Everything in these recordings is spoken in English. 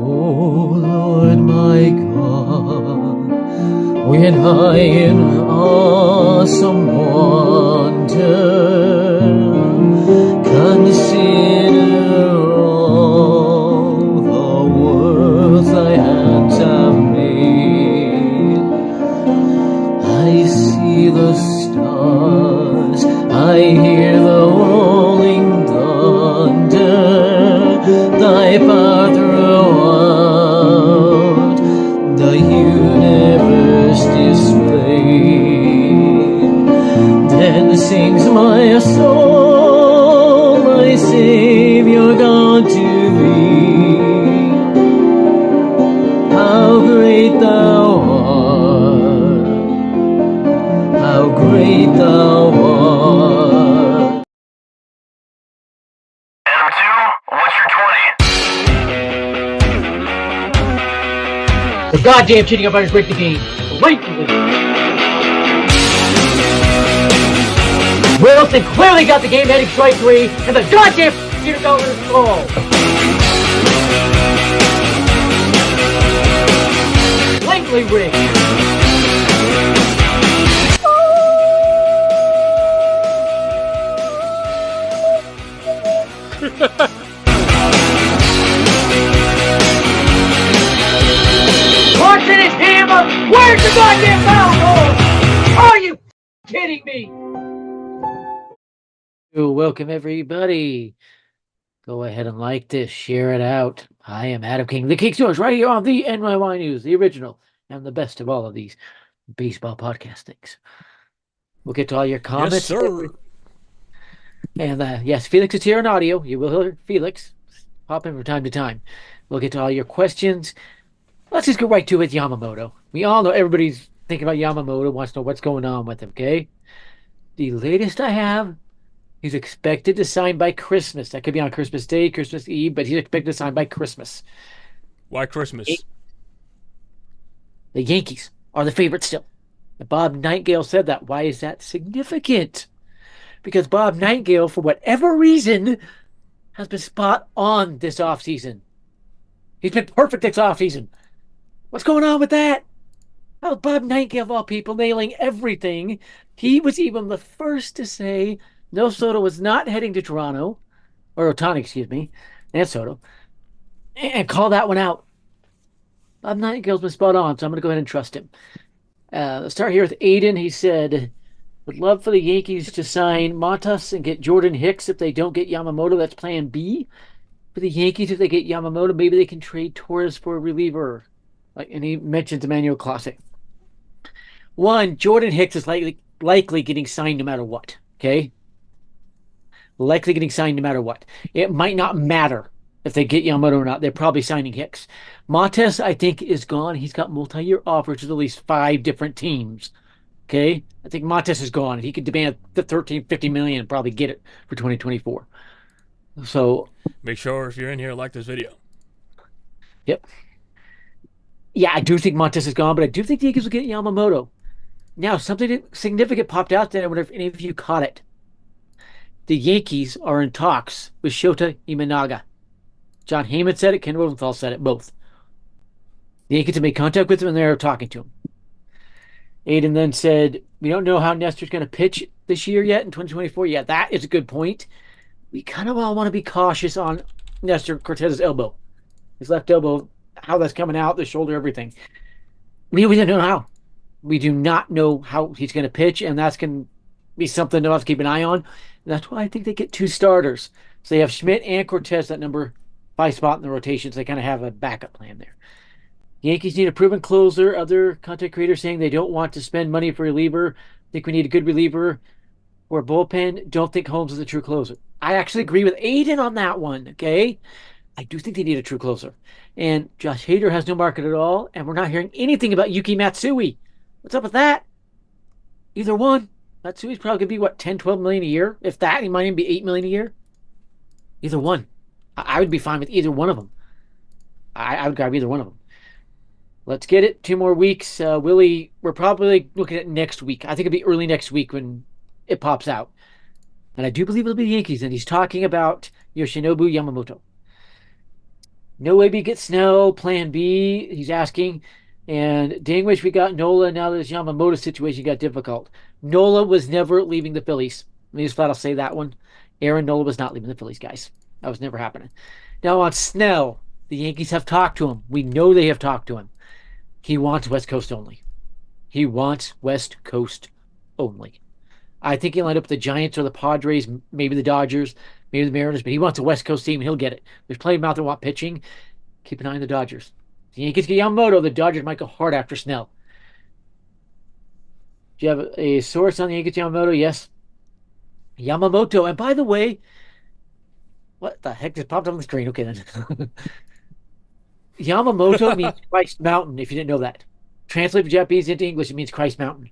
Lord my God, when I in awesome wonder consider all the worlds thy hands have made, I see the stars, I hear the rolling thunder, thy power throughout the universe displayed. Then sings my soul, my Savior God, to thee. How great thou art, how great thou art. Adam 2, what's your 20? The goddamn cheating umpires break the game. Blatantly. Wilson clearly got the game heading strike three, and the goddamn cheater got his ball. Blatantly rigged. Watching his hammer. Where's the goddamn foul ball? Are you kidding me? Welcome everybody. Go ahead and like this, share it out. I am Adam King, the King Source, right here on the NYY News, the original and the best of all of these baseball podcastings. We'll get to all your comments. Yes, sir. And yes, Felix is here in audio. You will hear Felix pop in from time to time. We'll get to all your questions. Let's just go right to it, Yamamoto. We all know everybody's thinking about Yamamoto, wants to know what's going on with him, okay? The latest I have, he's expected to sign by Christmas. That could be on Christmas Day, Christmas Eve, but he's expected to sign by Christmas. Why Christmas? The Yankees are the favorite still. Bob Nightengale said that. Why is that significant? Because Bob Nightengale, for whatever reason, has been spot on this offseason. He's been perfect this offseason. What's going on with that? How Bob Nightengale, of all people, nailing everything. He was even the first to say no Soto was not heading to Toronto, or Ohtani, excuse me, and Soto, and call that one out. Bob Nightingale's been spot on, so I'm going to go ahead and trust him. Let's start here with Aiden. He said, would love for the Yankees to sign Matas and get Jordan Hicks if they don't get Yamamoto. That's plan B. For the Yankees, if they get Yamamoto, maybe they can trade Torres for a reliever. And he mentions Emmanuel Clase. One, Jordan Hicks is likely getting signed no matter what. Okay? Likely getting signed no matter what. It might not matter if they get Yamamoto or not. They're probably signing Hicks. Matas, I think, is gone. He's got multi-year offers with at least 5 different teams. Okay? I think Matas is gone. He could demand the $13.50 million and probably get it for 2024. So make sure if you're in here, like this video. Yep. Yeah, I do think Matas is gone, but I do think the Yankees will get Yamamoto. Now, something significant popped out there. I wonder if any of you caught it. The Yankees are in talks with Shota Imanaga. John Heyman said it. Ken Rosenthal said it. Both. The Yankees have made contact with him, and they're talking to him. Aiden then said, we don't know how Nestor's going to pitch this year yet in 2024. Yeah, that is a good point. We kind of all want to be cautious on Nestor Cortez's elbow. His left elbow, how that's coming out, the shoulder, everything. We don't know how. We do not know how he's going to pitch, and that's going to be something to have to keep an eye on. And that's why I think they get 2 starters. So they have Schmidt and Cortez, that number 5 spot in the rotation, so they kind of have a backup plan there. Yankees need a proven closer. Other content creators saying they don't want to spend money for a reliever. Think we need a good reliever or a bullpen. Don't think Holmes is a true closer. I actually agree with Aiden on that one, okay? I do think they need a true closer. And Josh Hader has no market at all, and we're not hearing anything about Yuki Matsui. What's up with that? Either one. Matsui's probably going to be, what, 10, 12 million a year? If that, he might even be 8 million a year. Either one. I would be fine with either one of them. I would grab either one of them. Let's get it. 2 more weeks. Willie, we're probably looking at next week. I think it'll be early next week when it pops out. And I do believe it'll be the Yankees, and he's talking about Yoshinobu Yamamoto. No way we get Snell. Plan B, he's asking. And dang wish we got Nola. Now this Yamamoto situation got difficult. Nola was never leaving the Phillies. Let me just flat out say that one. Aaron Nola was not leaving the Phillies, guys. That was never happening. Now on Snell, the Yankees have talked to him. We know they have talked to him. He wants West Coast only. He wants West Coast only. I think he'll end up with the Giants or the Padres, maybe the Dodgers, maybe the Mariners, but he wants a West Coast team and he'll get it. There's plenty of them out there want pitching. Keep an eye on the Dodgers. The Yankees get Yamamoto. The Dodgers might go hard after Snell. Do you have a source on the Yankees Yamamoto? Yes. Yamamoto. And by the way, what the heck just popped up on the screen? Okay, then. Yamamoto means Christ Mountain, if you didn't know that. Translate from Japanese into English, it means Christ Mountain.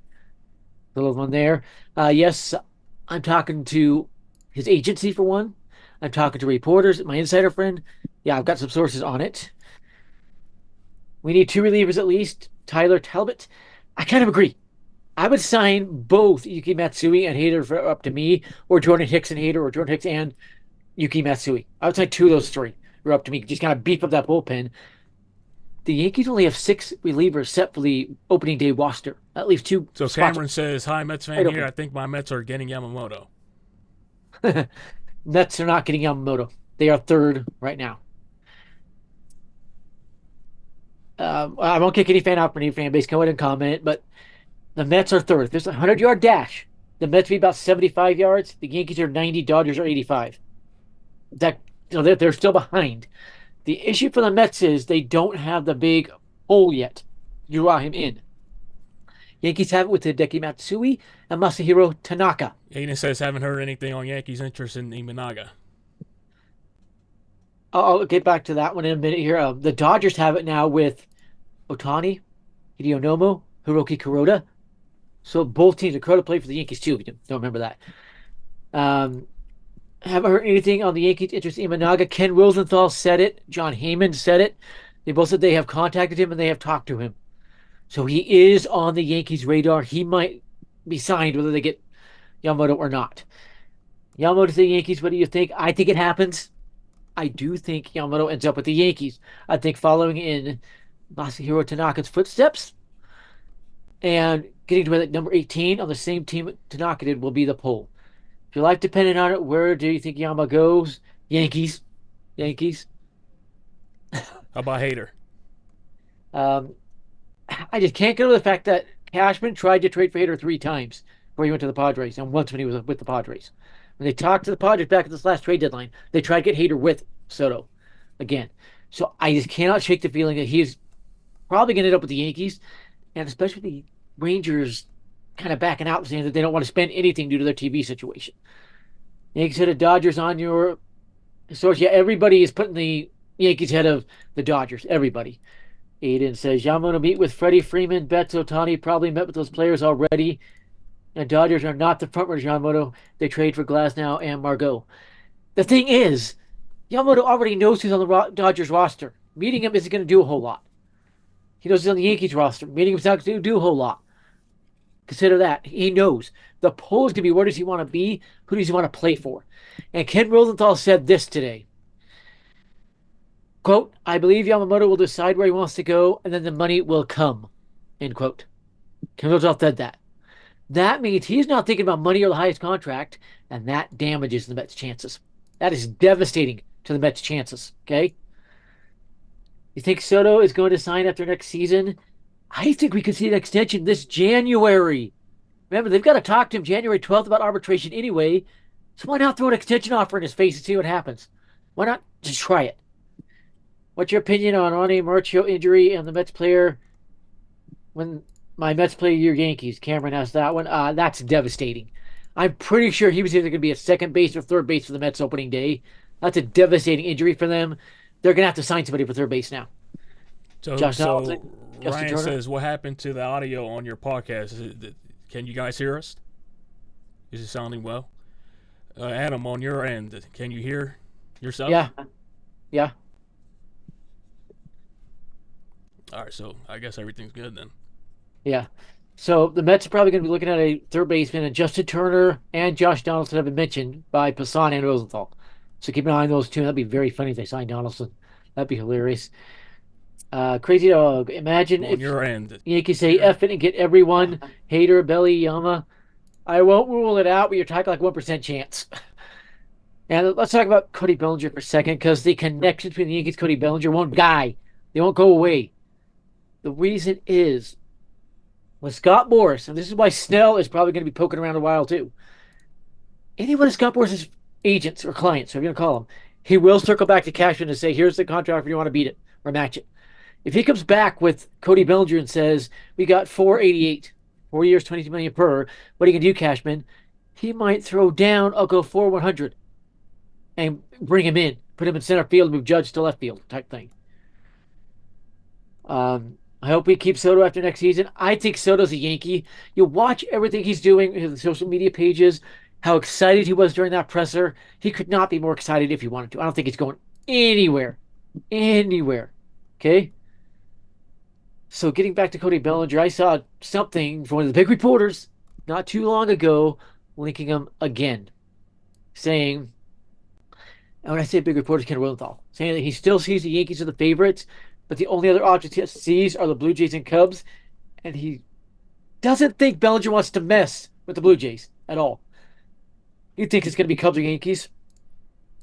The little one there. Yes, I'm talking to his agency for one. I'm talking to reporters, my insider friend. Yeah, I've got some sources on it. We need 2 relievers at least. Tyler Talbot. I kind of agree. I would sign both Yuki Matsui and Hader for up to me, or Jordan Hicks and Hader, or Jordan Hicks and Yuki Matsui. I would sign 2 of those 3 are up to me. Just kind of beef up that bullpen. The Yankees only have 6 relievers set for the opening day roster. That leaves 2 So spots. Cameron says, "Hi, Mets fan Right here. open. I think my Mets are getting Yamamoto." Mets are not getting Yamamoto. They are 3rd right now. I won't kick any fan out for any fan base. Go ahead and comment, but the Mets are 3rd. There's a 100-yard dash. The Mets be about 75 yards. The Yankees are 90. Dodgers are 85. They're still behind. The issue for the Mets is they don't have the big hole yet. You draw him in. Yankees have it with Hideki Matsui and Masahiro Tanaka. Aiden says, "Haven't heard anything on Yankees' interest in Imanaga." I'll get back to that one in a minute here. The Dodgers have it now with Otani, Hideo Nomo, Hiroki Kuroda. So both teams, Kuroda played for the Yankees too, if you don't remember that. Haven't heard anything on the Yankees' interest in Imanaga. Ken Rosenthal said it. John Heyman said it. They both said they have contacted him and they have talked to him. So he is on the Yankees' radar. He might be signed whether they get Yamamoto or not. Yamamoto to the Yankees, what do you think? I think it happens. I do think Yamamoto ends up with the Yankees. I think following in Masahiro Tanaka's footsteps and getting to number 18 on the same team Tanaka did will be the poll. If your life depended on it, where do you think Yama goes? Yankees. Yankees. How about Hader? I just can't get over the fact that Cashman tried to trade for Hader 3 times before he went to the Padres, and once when he was with the Padres. When they talked to the Padres back at this last trade deadline, they tried to get Hader with Soto again. So I just cannot shake the feeling that he's probably going to end up with the Yankees, and especially the Rangers kind of backing out and saying that they don't want to spend anything due to their TV situation. Yankees head of Dodgers on your source. Yeah, everybody is putting the Yankees ahead of the Dodgers. Everybody. Aiden says, Yamamoto meet with Freddie Freeman, Betts, Otani, probably met with those players already. And Dodgers are not the front runners, Yamamoto. They trade for Glasnow and Margot. The thing is, Yamamoto already knows who's on the Dodgers roster. Meeting him isn't going to do a whole lot. He knows he's on the Yankees roster. Meeting him is not going to do a whole lot. Consider that. He knows. The poll is going to be, where does he want to be? Who does he want to play for? And Ken Rosenthal said this today. Quote, I believe Yamamoto will decide where he wants to go, and then the money will come. End quote. Ken Rosenthal said that. That means he's not thinking about money or the highest contract, and that damages the Mets' chances. That is devastating to the Mets' chances, okay? You think Soto is going to sign after next season? I think we could see an extension this January. Remember, they've got to talk to him January 12th about arbitration anyway, so why not throw an extension offer in his face and see what happens? Why not just try it? What's your opinion on Ronnie Marcio injury and the Mets player when my Mets play your Yankees? Cameron asked that one. That's devastating. I'm pretty sure he was either going to be a second base or third base for the Mets opening day. That's a devastating injury for them. They're going to have to sign somebody for third base now. So Ryan says, what happened to the audio on your podcast? Can you guys hear us? Is it sounding well? Adam, on your end, can you hear yourself? Yeah. All right, so I guess everything's good then. Yeah. So the Mets are probably going to be looking at a third baseman, and Justin Turner and Josh Donaldson have been mentioned by Passan and Rosenthal. So keep an eye on those two. That'd be very funny if they signed Donaldson. That'd be hilarious. Crazy Dog. Imagine On if your end. Yankees say F it and get everyone, Hater, Belly, Yama. I won't rule it out, but you're talking like 1% chance. And let's talk about Cody Bellinger for a second, because the connection between the Yankees and Cody Bellinger won't die. They won't go away. The reason is with Scott Boras, and this is why Snell is probably going to be poking around a while too. Anyone of Scott Boras' agents or clients, so you're going to call them, he will circle back to Cashman and say, here's the contract if you want to beat it or match it. If he comes back with Cody Bellinger and says, we got 488, 4 years, 22 million per, what are you going to do, Cashman? He might throw down, I'll go 4-100 and bring him in, put him in center field, move Judge to left field type thing. I hope we keep Soto after next season. I think Soto's a Yankee. You watch everything he's doing, his social media pages, how excited he was during that presser. He could not be more excited if he wanted to. I don't think he's going anywhere. Anywhere. Okay? So getting back to Cody Bellinger, I saw something from one of the big reporters not too long ago linking him again, saying, and when I say big reporters, Ken Rosenthal, saying that he still sees the Yankees are the favorites, but the only other options he sees are the Blue Jays and Cubs, and he doesn't think Bellinger wants to mess with the Blue Jays at all. He thinks it's going to be Cubs or Yankees.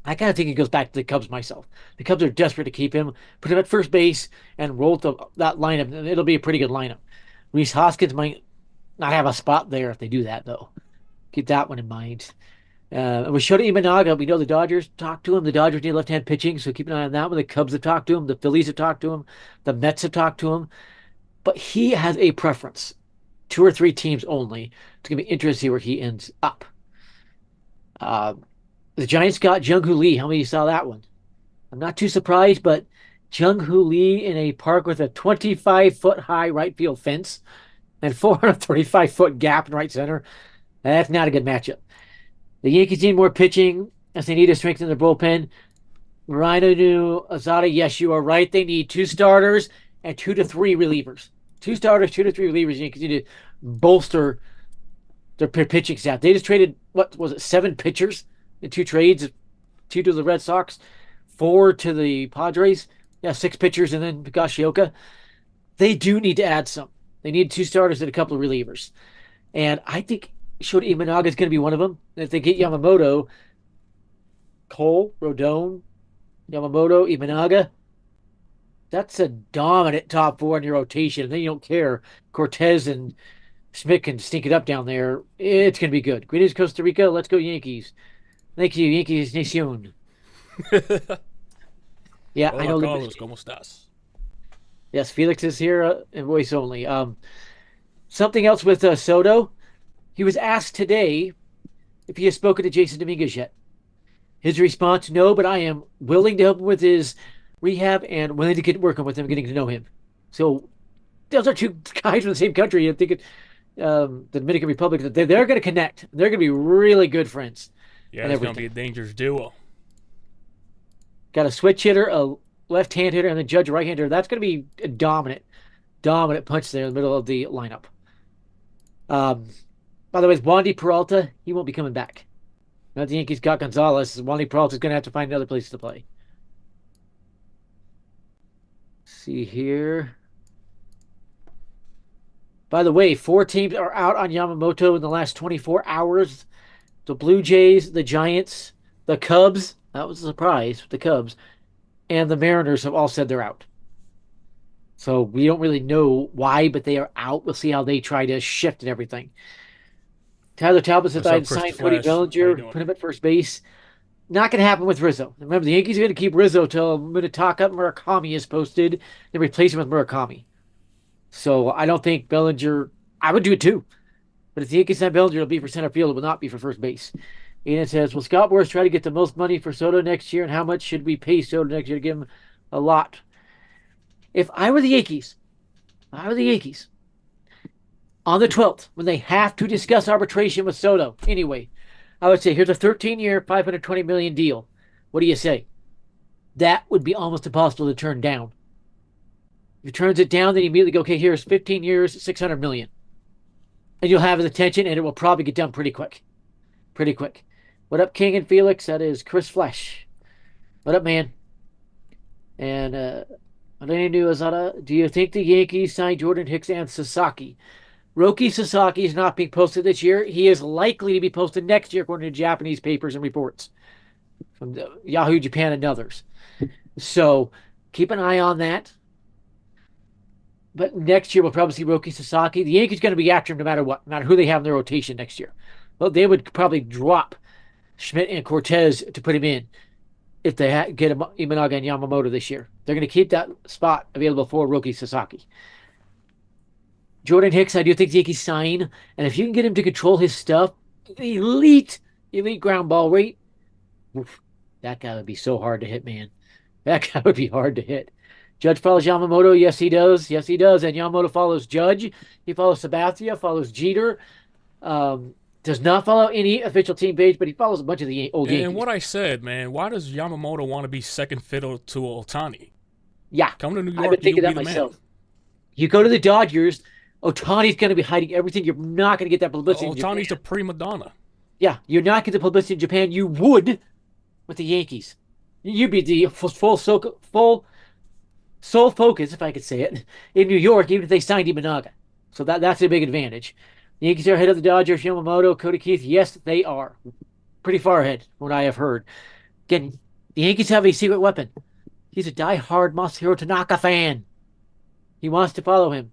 I kind of think he goes back to the Cubs myself. The Cubs are desperate to keep him, put him at first base, and roll that lineup, and it'll be a pretty good lineup. Rhys Hoskins might not have a spot there if they do that, though. Keep that one in mind. With Shota Imanaga, we know the Dodgers talked to him. The Dodgers need left-hand pitching, so keep an eye on that one. The Cubs have talked to him. The Phillies have talked to him. The Mets have talked to him. But he has a preference. 2 or 3 teams only. It's going to be interesting to see where he ends up. The Giants got Jung-Hoo Lee. How many of you saw that one? I'm not too surprised, but Jung-Hoo Lee in a park with a 25-foot high right field fence and 435-foot gap in right center. That's not a good matchup. The Yankees need more pitching as they need to strengthen their bullpen. Rhino Azada, yes, you are right. They need 2 starters and 2 to 3 relievers. 2 starters, 2 to 3 relievers. Yankees need to bolster their pitching staff. They just traded, 7 pitchers in 2 trades? 2 to the Red Sox, 4 to the Padres. Yeah, 6 pitchers and then Higashioka. They do need to add some. They need 2 starters and a couple of relievers. And I think Shota Imanaga is going to be one of them. And if they get Yamamoto, Cole, Rodon, Yamamoto, Imanaga, that's a dominant top 4 in your rotation. And then you don't care. Cortez and Schmidt can stink it up down there. It's going to be good. Greetings, Costa Rica. Let's go, Yankees. Thank you, Yankees Nation. Yeah, Hola, I know. Carlos, ¿cómo estás? Yes, Felix is here in voice only. Something else with Soto. He was asked today if he has spoken to Jason Dominguez yet. His response, no, but I am willing to help him with his rehab and willing to get working with him, getting to know him. So those are 2 guys from the same country. I think the Dominican Republic, they're going to connect. They're going to be really good friends. Yeah, it's going to be a dangerous duo. Got a switch hitter, a left-hand hitter, and then Judge right-hand hitter. That's going to be a dominant punch there in the middle of the lineup. By the way, Wandy Peralta, he won't be coming back. Now the Yankees got Gonzalez. Wandy Peralta is going to have to find another place to play. See here. By the way, 4 teams are out on Yamamoto in the last 24 hours. The Blue Jays, the Giants, the Cubs. That was a surprise. The Cubs and the Mariners have all said they're out. So we don't really know why, but they are out. We'll see how they try to shift and everything. Tyler Talbot said I'd sign Cody Bellinger, put him at first base. Not going to happen with Rizzo. Remember, the Yankees are going to keep Rizzo till Munetaka Murakami is posted, then replace him with Murakami. So I don't think Bellinger, I would do it too. But if the Yankees sign Bellinger, it'll be for center field. It will not be for first base. Ian says, will Scott Boras try to get the most money for Soto next year? And how much should we pay Soto next year to give him a lot? If I were the Yankees, on the 12th, when they have to discuss arbitration with Soto, anyway, I would say, here's a 13-year, $520 million deal. What do you say? That would be almost impossible to turn down. If he turns it down, then you immediately go, okay, here's 15 years, $600 million. And you'll have his attention, and it will probably get done pretty quick. Pretty quick. What up, King and Felix? That is Chris Flesh. What up, man? And NYYNEWS, do you think the Yankees signed Jordan Hicks and Sasaki? Roki Sasaki is not being posted this year. He is likely to be posted next year, according to Japanese papers and reports from Yahoo Japan and others. So keep an eye on that. But next year, we'll probably see Roki Sasaki. The Yankees are going to be after him no matter what, no matter who they have in their rotation next year. Well, they would probably drop Schmidt and Cortez to put him in if they get Imanaga and Yamamoto this year. They're going to keep that spot available for Roki Sasaki. Jordan Hicks, I do think the Yankees sign. And if you can get him to control his stuff, elite ground ball rate, oof, that guy would be so hard to hit, man. That guy would be hard to hit. Judge follows Yamamoto. Yes, he does. Yes, he does. And Yamamoto follows Judge. He follows Sabathia, follows Jeter. Does not follow any official team page, but he follows a bunch of the old Yankees. And what I said, man, why does Yamamoto want to be second fiddle to Ohtani? Yeah. Come to New York, I've been thinking that myself. Man. You go to the Dodgers, Ohtani's going to be hiding everything. You're not going to get that publicity. Ohtani's a prima donna. Yeah, you're not getting the publicity in Japan. You would with the Yankees. You'd be the full sole focus, if I could say it, in New York, even if they signed Imanaga. So that's a big advantage. The Yankees are ahead of the Dodgers, Yamamoto, Cody Keith. Yes, they are. Pretty far ahead, from what I have heard. Again, the Yankees have a secret weapon. He's a die-hard Masahiro Tanaka fan. He wants to follow him.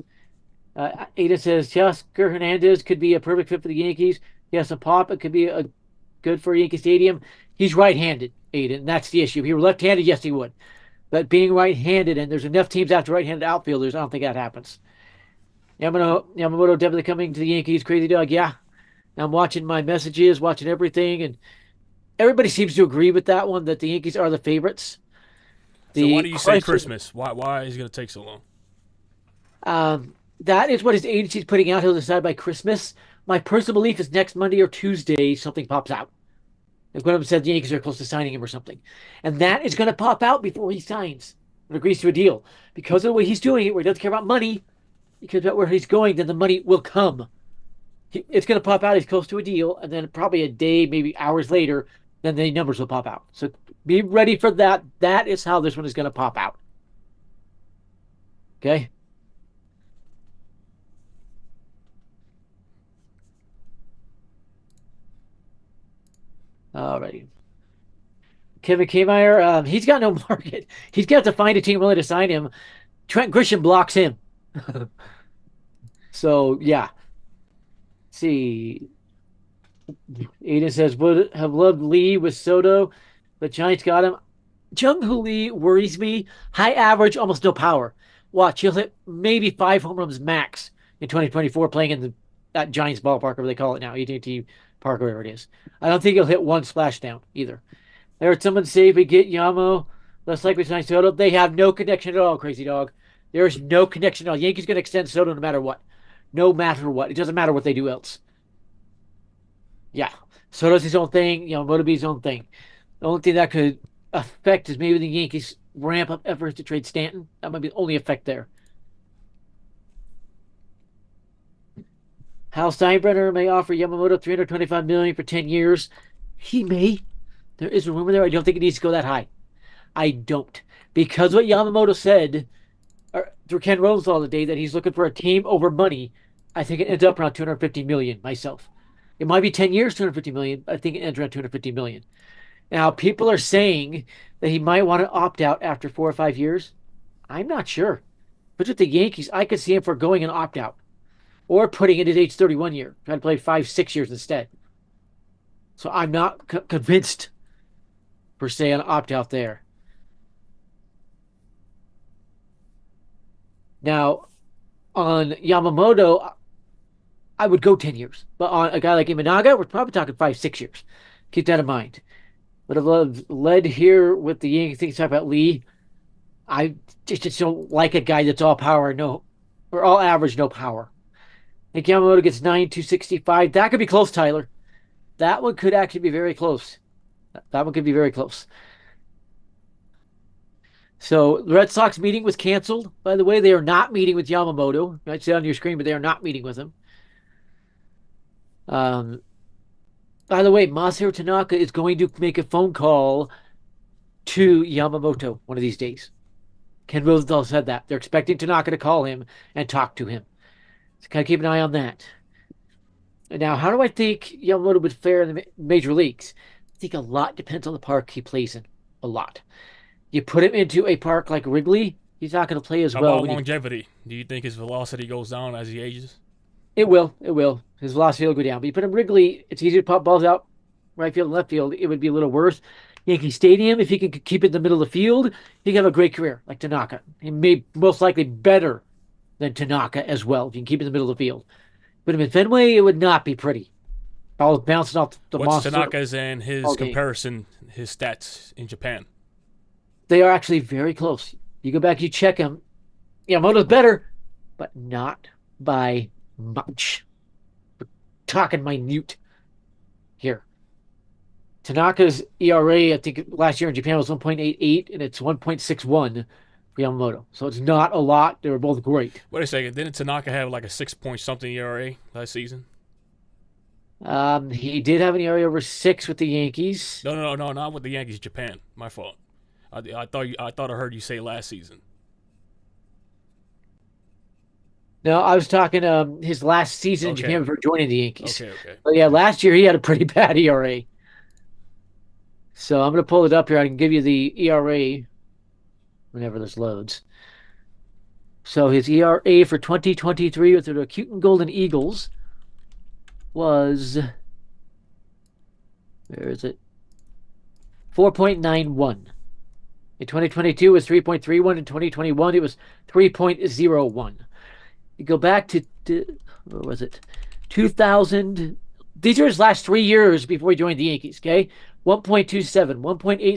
Aiden says, Teoscar Hernandez could be a perfect fit for the Yankees. He has some pop. It could be good for Yankee Stadium. He's right-handed, Aiden, and that's the issue. If he were left-handed, yes, he would. But being right-handed, and there's enough teams after right-handed outfielders, I don't think that happens. Yamamoto definitely coming to the Yankees. Crazy Dog, yeah. I'm watching my messages, watching everything, and everybody seems to agree with that one, that the Yankees are the favorites. So why do you say Christmas? Why is it going to take so long? That is what his agency is putting out. He'll decide by Christmas. My personal belief is next Monday or Tuesday, something pops out. Like one of them said the Yankees are close to signing him or something. And that is going to pop out before he signs and agrees to a deal. Because of the way he's doing it, where he doesn't care about money, because about where he's going, then the money will come. It's going to pop out. He's close to a deal. And then probably a day, maybe hours later, then the numbers will pop out. So be ready for that. That is how this one is going to pop out. Okay? Alrighty. Kevin Kmeyer, he's got no market. He's got to find a team willing to sign him. Trent Grisham blocks him. So, yeah. Let's see. Aiden says, would have loved Lee with Soto, but Giants got him. Jung-Hoo Lee worries me. High average, almost no power. Watch, he'll hit maybe 5 home runs max in 2024 playing in that Giants ballpark, whatever they call it now, AT&T Park, wherever it is. I don't think he'll hit one splashdown either. I heard someone say if we get Yamo, less likely to sign Soto. They have no connection at all, Crazy Dog. There's no connection at all. Yankees going to extend Soto no matter what. No matter what. It doesn't matter what they do else. Yeah. Soto's his own thing. Yamamoto be his own thing. The only thing that could affect is maybe the Yankees ramp up efforts to trade Stanton. That might be the only effect there. Hal Steinbrenner may offer Yamamoto $325 million for 10 years. He may. There is a rumor there. I don't think it needs to go that high. I don't. Because what Yamamoto said through Ken Rosenthal today, that he's looking for a team over money, I think it ends up around $250 million myself. It might be 10 years, $250 million. But I think it ends around $250 million. Now, people are saying that he might want to opt out after 4 or 5 years. I'm not sure. But with the Yankees, I could see him foregoing an opt-out. Or putting in his age 31 year. Trying to play 5-6 years instead. So I'm not convinced, per se, on opt-out there. Now, on Yamamoto, I would go 10 years. But on a guy like Imanaga, we're probably talking 5-6 years. Keep that in mind. But I've led here with the Yankees things talk about Lee. I just don't like a guy that's all power, or all average, no power. I think Yamamoto gets 9,265. That could be close, Tyler. That one could actually be very close. That one could be very close. So the Red Sox meeting was canceled. By the way, they are not meeting with Yamamoto. You might see it on your screen, but they are not meeting with him. By the way, Masahiro Tanaka is going to make a phone call to Yamamoto one of these days. Ken Rosenthal said that. They're expecting Tanaka to call him and talk to him. So kind of keep an eye on that. Now, how do I think Yamamoto would fare in the major leagues? I think a lot depends on the park he plays in. A lot. You put him into a park like Wrigley, he's not going to play as How well. about longevity? Do you think his velocity goes down as he ages? It will. It will. His velocity will go down. But you put him in Wrigley, it's easy to pop balls out right field and left field. It would be a little worse. Yankee Stadium, if he can keep it in the middle of the field, he can have a great career like Tanaka. He may most likely better than Tanaka as well if you can keep it in the middle of the field. But him in Fenway, it would not be pretty. Balls bouncing off the What's monster. Tanaka's and his comparison, his stats in Japan? They are actually very close. You go back, you check him. Yamamoto's better, but not by much. We're talking minute here. Tanaka's ERA, I think last year in Japan was 1.88, and it's 1.61 for Yamamoto. So it's not a lot. They were both great. Wait a second. Didn't Tanaka have like a 6-point-something ERA last season? He did have an ERA over 6 with the Yankees. No, not with the Yankees. Japan. My fault. I thought I heard you say last season. No, I was talking his last season in Japan before joining the Yankees. Okay. But yeah, last year he had a pretty bad ERA. So I'm going to pull it up here. I can give you the ERA whenever this loads. So his ERA for 2023 with the Rakuten Golden Eagles was, where is it? 4.91. In 2022 it was 3.31. In 2021 it was 3.01. You go back to what was it? 2000. These are his last 3 years before he joined the Yankees, okay? 1.27, 1.87,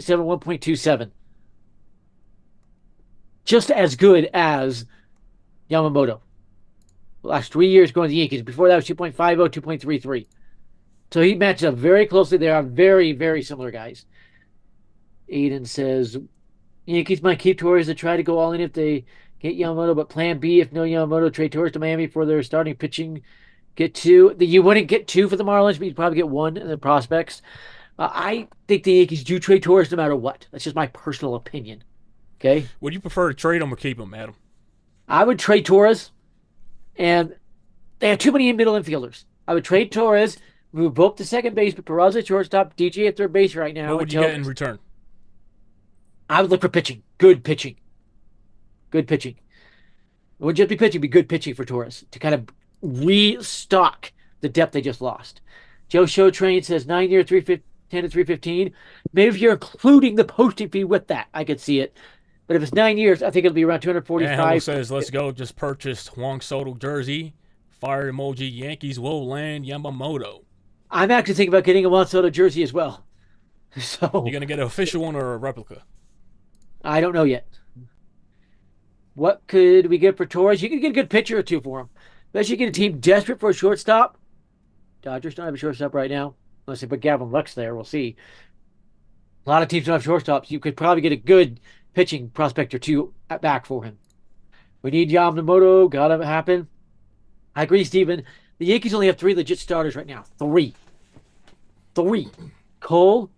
1.27. Just as good as Yamamoto. The last 3 years going to the Yankees. Before that was 2.50, 2.33. So he matches up very closely. They are very, very similar guys. Aiden says, Yankees might keep Torres to try to go all in if they get Yamamoto, but plan B, if no Yamamoto, trade Torres to Miami for their starting pitching. Get 2. You wouldn't get 2 for the Marlins, but you'd probably get 1 in the prospects. I think the Yankees do trade Torres no matter what. That's just my personal opinion. Okay? Would you prefer to trade him or keep him, Adam? I would trade Torres, and they have too many middle infielders. I would trade Torres, move both to second base, but Peraza at shortstop, DJ at third base right now. What would you get in return? I would look for pitching. Good pitching. Good pitching. It wouldn't just be pitching, it'd be good pitching for Torres to kind of restock the depth they just lost. Joe Show Train says 9 year, 310 to 315. Maybe if you're including the posting fee with that, I could see it. But if it's 9 years, I think it'll be around 245. And Hello says, let's go. Just purchased Juan Soto jersey. Fire emoji. Yankees will land Yamamoto. I'm actually thinking about getting a Juan Soto jersey as well. So you're going to get an official one or a replica? I don't know yet. What could we get for Torres? You could get a good pitcher or 2 for him. Especially get a team desperate for a shortstop. Dodgers don't have a shortstop right now. Unless they put Gavin Lux there. We'll see. A lot of teams don't have shortstops. You could probably get a good pitching prospect or 2 at back for him. We need Yamamoto. Gotta happen. I agree, Steven. The Yankees only have 3 legit starters right now. 3. Cole,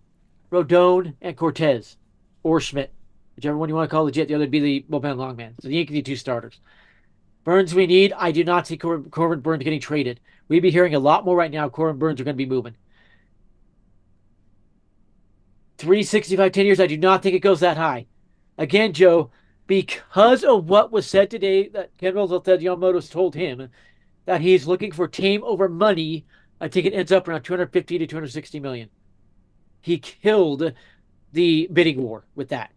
Rodon, and Cortez. Or Schmidt. Whichever one you want to call legit. The other would be the bullpen longman. So the Yankees need 2 starters. Burns we need. I do not see Corbin Burns getting traded. We'd be hearing a lot more right now. Corbin Burns are going to be moving. 365, 10 years. I do not think it goes that high. Again, Joe, because of what was said today, that Ken Rosenthal said Yamamoto's told him that he's looking for team over money, I think it ends up around 250 to 260 million. He killed the bidding war with that.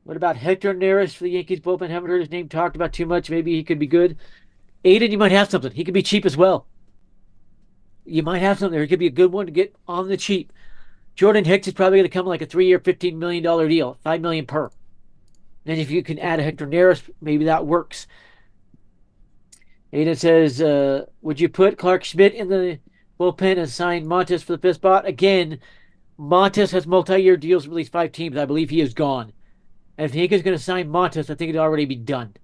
What about Hector Neris for the Yankees bullpen? Haven't heard his name talked about too much. Maybe he could be good. Aiden, you might have something. He could be cheap as well. You might have something there. He could be a good one to get on the cheap. Jordan Hicks is probably going to come like a 3-year, $15 million deal, $5 million per. And if you can add a Hector Neris, maybe that works. Aiden says, would you put Clark Schmidt in the bullpen and sign Montes for the 5th spot? Again, Montes has multi-year deals with at least 5 teams. I believe he is gone. And if the Yankees are going to sign Montes, I think it'd already be done.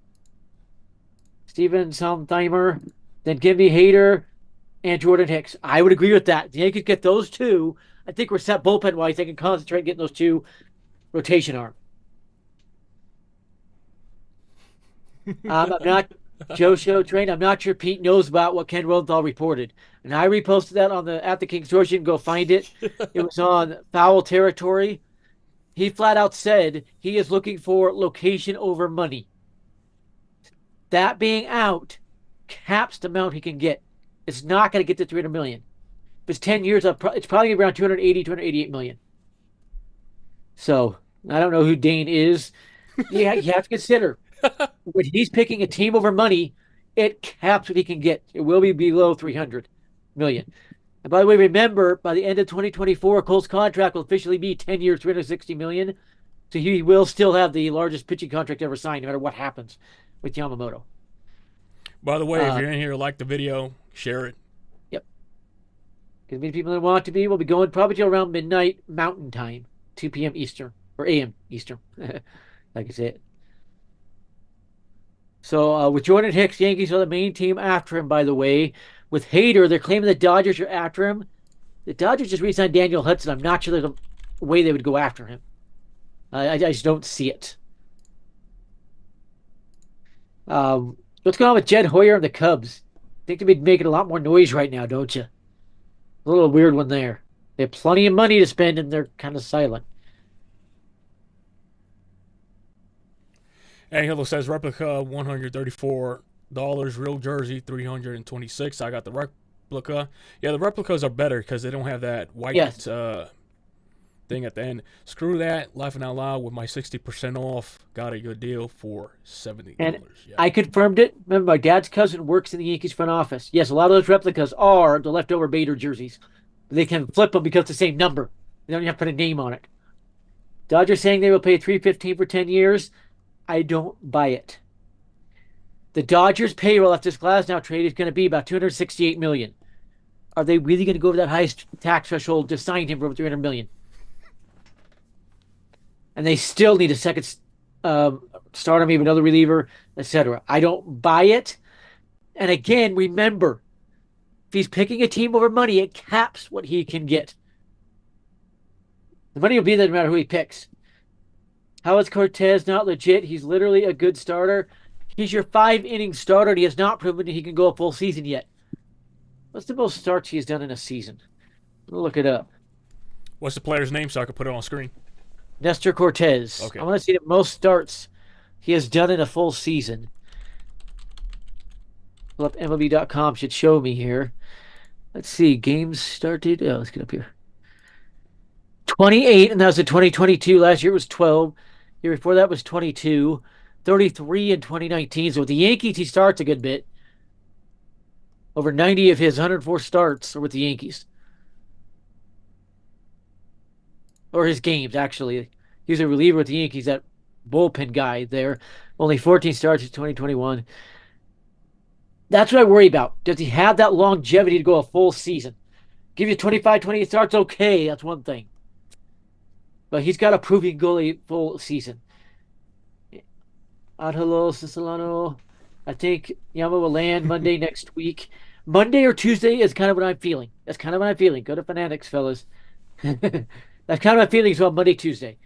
Steven Sondheimer, then give me Hader and Jordan Hicks. I would agree with that. If the Yankees get those 2, I think we're set bullpen-wise. They can concentrate on getting those 2 rotation arm. I'm not Joe Show trained. I'm not sure Pete knows about what Ken Rosenthal reported. And I reposted that on the At the King's Doors. You can go find it. It was on Foul Territory. He flat out said he is looking for location over money. That being out caps the amount he can get. It's not going to get to 300 million. If it's 10 years, it's probably around 280, 288 million. So I don't know who Dane is. Yeah, you have to consider when he's picking a team over money, it caps what he can get. It will be below 300 million. And by the way, remember, by the end of 2024, Cole's contract will officially be 10 years, 360 million. So he will still have the largest pitching contract ever signed, no matter what happens with Yamamoto. By the way, if you're in here, like the video, share it. Yep. Because many people that want to be will be going probably till around midnight Mountain Time, 2 p.m. Eastern, or a.m. Eastern, like I said. So with Jordan Hicks, Yankees are the main team after him, by the way. With Hader, they're claiming the Dodgers are after him. The Dodgers just re-signed Daniel Hudson. I'm not sure there's a way they would go after him. I just don't see it. What's going on with Jed Hoyer and the Cubs? I think they'd be making a lot more noise right now, don't you? A little weird one there. They have plenty of money to spend, and they're kind of silent. Angelo says replica $134, real jersey $326. I got the replica. Yeah, the replicas are better because they don't have that white thing at the end. Screw that. Laughing out loud with my 60% off. Got a good deal for $70. And yeah. I confirmed it. Remember, my dad's cousin works in the Yankees front office. Yes, a lot of those replicas are the leftover Bader jerseys. They can flip them because it's the same number. They don't have to put a name on it. Dodgers saying they will pay $315 for 10 years. I don't buy it. The Dodgers payroll after this Glasnow trade is going to be about $268 million. Are they really going to go over that highest tax threshold to sign him for over $300 million? And they still need a second starter, maybe another reliever, etc. I don't buy it. And again, remember, if he's picking a team over money, it caps what he can get. The money will be there no matter who he picks. How is Cortez not legit? He's literally a good starter. He's your 5-inning starter, and he has not proven that he can go a full season yet. What's the most starts he has done in a season? We'll look it up. What's the player's name so I can put it on screen? Nestor Cortez. Okay. I want to see the most starts he has done in a full season. Pull up MLB.com should show me here. Let's see. Games started. Oh, let's get up here. 28, and that was in 2022. Last year was 12. Year before that was 22. 33 in 2019. So with the Yankees, he starts a good bit. Over 90 of his 104 starts are with the Yankees. Or his games, actually. He was a reliever with the Yankees, that bullpen guy there. Only 14 starts in 2021. That's what I worry about. Does he have that longevity to go a full season? Give you 25, 28 starts, okay, that's one thing. But he's got to prove he can go a full season. Hello, Cicilano. I think Yama will land Monday next week. Monday or Tuesday is kind of what I'm feeling. That's kind of what I'm feeling. Go to Fanatics, fellas. That's kind of my feelings about Monday, Tuesday.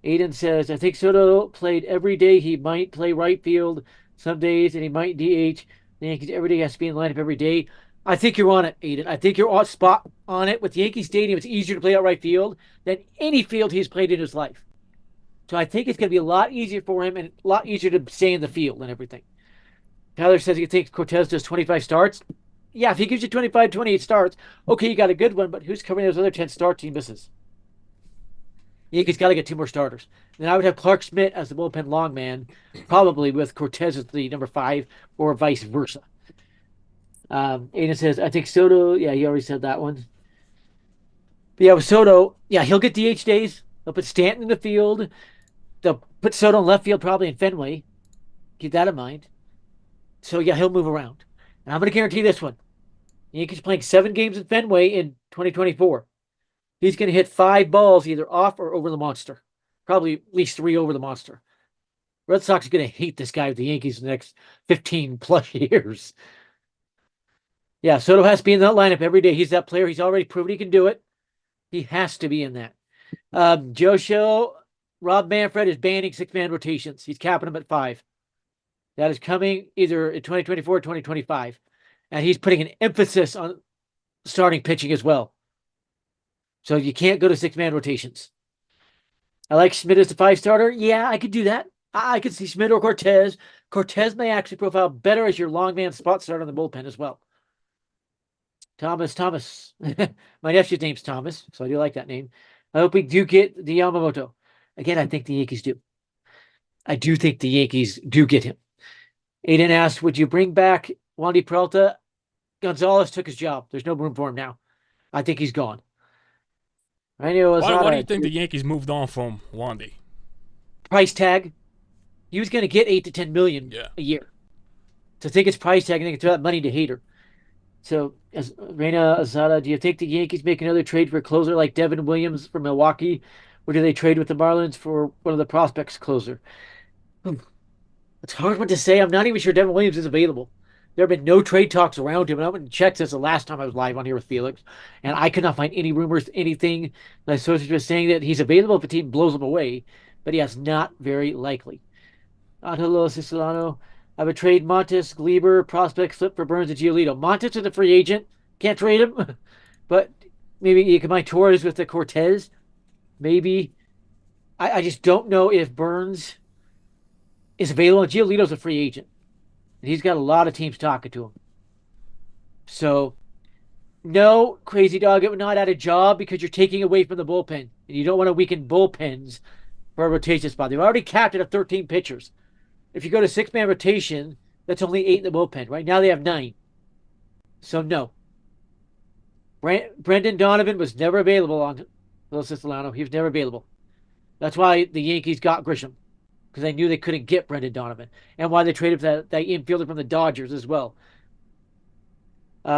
Aiden says, I think Soto played every day. He might play right field some days, and he might DH. The Yankees every day has to be in lineup every day. I think you're on it, Aiden. I think you're on spot on it. With Yankee Stadium, it's easier to play out right field than any field he's played in his life. So I think it's going to be a lot easier for him and a lot easier to stay in the field and everything. Tyler says he thinks Cortez does 25 starts. Yeah, if he gives you 25, 28 starts, okay, you got a good one, but who's covering those other 10 starts he misses? Yankees got to get 2 more starters. And I would have Clark Schmidt as the bullpen long man, probably with Cortez as the number 5 or vice versa. Aiden says, I think Soto, yeah, he already said that one. But yeah, with Soto, yeah, he'll get DH days. They'll put Stanton in the field. They'll put Soto in left field, probably in Fenway. Keep that in mind. So yeah, he'll move around. And I'm going to guarantee this one. The Yankees playing 7 games in Fenway in 2024. He's going to hit 5 balls either off or over the monster. Probably at least 3 over the monster. Red Sox are going to hate this guy with the Yankees in the next 15 plus years. Yeah, Soto has to be in that lineup every day. He's that player. He's already proven he can do it. He has to be in that. Joe Show, Rob Manfred is banning 6-man rotations. He's capping them at 5. that is coming either in 2024 or 2025. And he's putting an emphasis on starting pitching as well. So you can't go to 6-man rotations. I like Schmidt as the 5-starter. Yeah, I could do that. I could see Schmidt or Cortez. Cortez may actually profile better as your long man spot starter in the bullpen as well. Thomas. My nephew's name's Thomas, so I do like that name. I hope we do get the Yamamoto. Again, I think the Yankees do. I do think the Yankees do get him. Aiden asked, would you bring back Wandy Peralta? Gonzalez took his job. There's no room for him now. I think he's gone. Why do you think the Yankees moved on from Wandy? Price tag. He was going to get $8 to $10 million a year. To think it's price tag and they can throw that money to Hader. So, as Reina Azada, do you think the Yankees make another trade for a closer like Devin Williams from Milwaukee, or do they trade with the Marlins for one of the prospects closer? It's a hard one to say. I'm not even sure Devin Williams is available. There have been no trade talks around him, and I went and checked since the last time I was live on here with Felix, and I could not find any rumors, anything. My sources were saying that he's available if a team blows him away, but he is not very likely. Angelo Siciliano, I would trade Montes, Gleber, prospect slip for Burns and Giolito. Montes is a free agent. Can't trade him. But maybe you combine Torres with the Cortez. Maybe. I just don't know if Burns is available. Giolito's a free agent. And he's got a lot of teams talking to him. So, no, Crazy Dog, it would not add a job because you're taking away from the bullpen. And you don't want to weaken bullpens for a rotation spot. They've already capped it at 13 pitchers. If you go to 6-man rotation, that's only 8 in the bullpen. Right now they have 9. So, no. Brendan Donovan was never available on Los Siciliano. He was never available. That's why the Yankees got Grisham. Because they knew they couldn't get Brendan Donovan. And why they traded for that infielder from the Dodgers as well.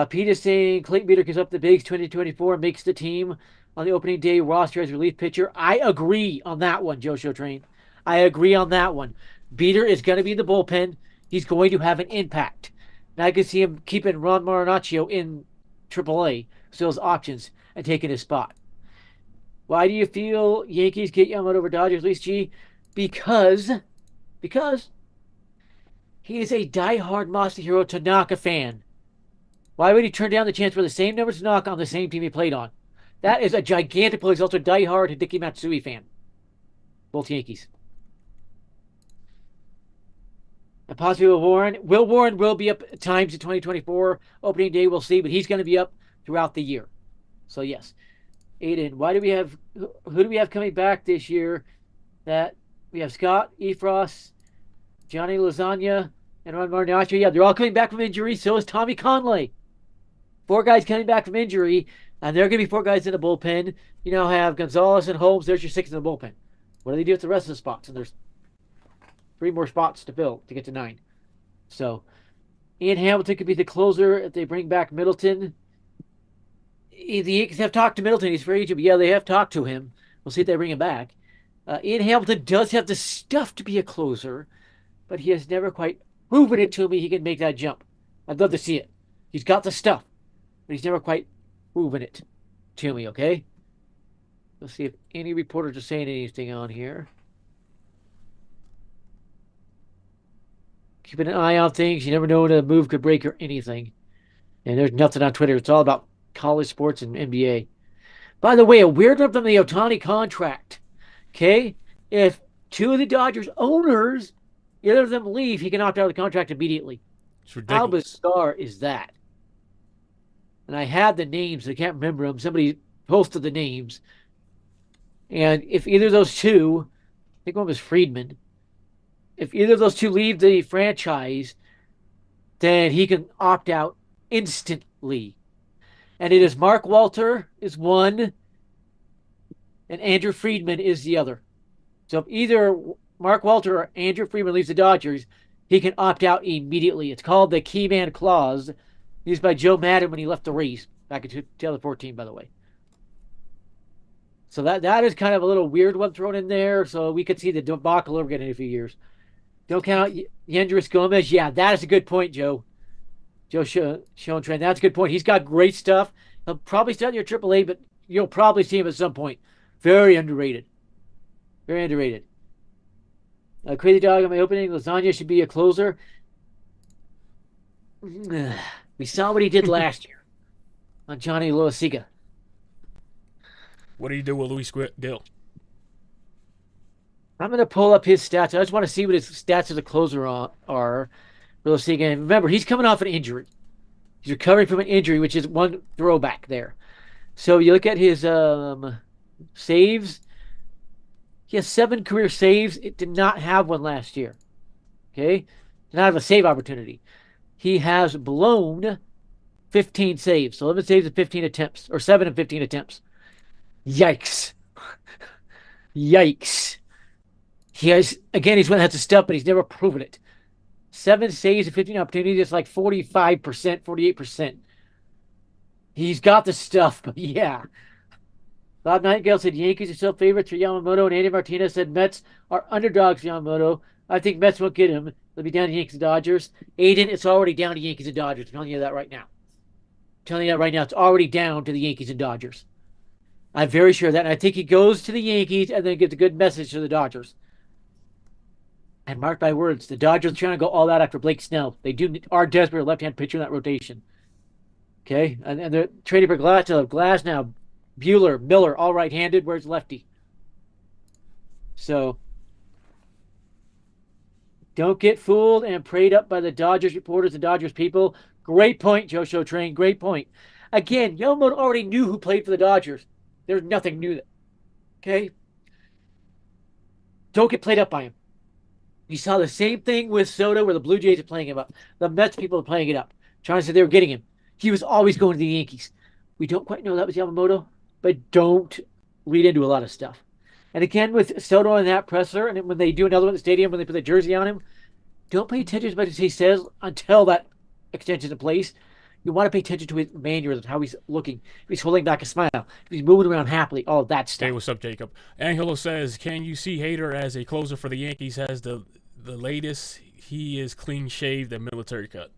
Pete is saying Clayton Beeter gives up the bigs 2024 and makes the team on the opening day roster as relief pitcher. I agree on that one, Joe Show Train. I agree on that one. Beeter is going to be in the bullpen. He's going to have an impact. And I can see him keeping Ron Marinaccio in AAA, so those options, and taking his spot. Why do you feel Yankees get Yamamoto over Dodgers, Luis G? Because he is a diehard Masahiro Tanaka fan. Why would he turn down the chance for the same number to knock on the same team he played on? That is a gigantic play. He's also a diehard Hideki Matsui fan. Both Yankees. And possibly Will Warren. Will Warren will be up at times in 2024. Opening day, we'll see, but he's going to be up throughout the year. So, yes. Aiden, who do we have coming back this year? That we have Scott, Efros, Johnny Lasagna, and Ron Marinaccio. Yeah, they're all coming back from injury. So is Tommy Conley. 4 guys coming back from injury, and there are going to be 4 guys in the bullpen. You now have Gonzalez and Holmes. There's your 6 in the bullpen. What do they do with the rest of the spots? And there's 3 more spots to fill to get to 9. So, Ian Hamilton could be the closer if they bring back Middleton. The Yankees have talked to Middleton. He's free agent, but yeah, they have talked to him. We'll see if they bring him back. Ian Hamilton does have the stuff to be a closer, but he has never quite proven it to me he can make that jump. I'd love to see it. He's got the stuff, but he's never quite proven it to me, okay? Let's see if any reporters are saying anything on here. Keeping an eye on things. You never know when a move could break or anything. And there's nothing on Twitter. It's all about college sports and NBA. By the way, a weird one from the Ohtani contract. Okay? If 2 of the Dodgers owners, either of them leave, he can opt out of the contract immediately. It's ridiculous. How bizarre is that? And I had the names. I can't remember them. Somebody posted the names. And if either of those 2, I think one was Friedman, if either of those 2 leave the franchise, then he can opt out instantly. And it is Mark Walter is one, and Andrew Friedman is the other. So if either Mark Walter or Andrew Friedman leaves the Dodgers, he can opt out immediately. It's called the key man clause, used by Joe Madden when he left the Rays back in 2014, by the way. So that is kind of a little weird one thrown in there. So we could see the debacle over again in a few years. Don't count out Yendris Gomez. Yeah, that is a good point, Joe. Joe Schoentrend. That's a good point. He's got great stuff. He'll probably start your AAA, but you'll probably see him at some point. Very underrated. Very underrated. Crazy Dog on my opening. Lasagna should be a closer. We saw what he did last year on Johnny Loasiga. What do you do with Luis Gil? I'm going to pull up his stats. I just want to see what his stats as a closer are for Loasiga. And remember, he's coming off an injury. He's recovering from an injury, which is one throwback there. So you look at his saves. He has 7 career saves. It did not have one last year. Okay? Did not have a save opportunity. He has blown 15 saves. So 11 saves and 15 attempts. Or 7 and 15 attempts. Yikes. Yikes. He's one that has to step, but he's never proven it. 7 saves and 15 opportunities is like 45%, 48%. He's got the stuff, but yeah. Bob Nightengale said Yankees are still favorites for Yamamoto, and Andy Martinez said Mets are underdogs for Yamamoto. I think Mets won't get him. They'll be down to Yankees and Dodgers. Aiden, it's already down to Yankees and Dodgers. I'm telling you that right now. It's already down to the Yankees and Dodgers. I'm very sure of that. And I think he goes to the Yankees and then gives a good message to the Dodgers. And mark my words, the Dodgers are trying to go all out after Blake Snell. They are desperate left-hand pitcher in that rotation. Okay? And they're trading for Glass now. Bueller, Miller, all right-handed. Where's lefty? So, don't get fooled and preyed up by the Dodgers reporters and Dodgers people. Great point, Joe Show Train. Great point. Again, Yamamoto already knew who played for the Dodgers. There's nothing new there. Okay? Don't get played up by him. You saw the same thing with Soto where the Blue Jays are playing him up. The Mets people are playing it up. Trying to say they were getting him. He was always going to the Yankees. We don't quite know that was Yamamoto, but don't read into a lot of stuff. And again, with Soto in that presser, and when they do another one at the stadium, when they put the jersey on him, don't pay attention as much as he says until that extension's in place. You want to pay attention to his mannerisms, how he's looking, if he's holding back a smile, if he's moving around happily, all of that stuff. Hey, what's up, Jacob? Angelo says, can you see Hader as a closer for the Yankees? Has the latest, he is clean-shaved and military cut.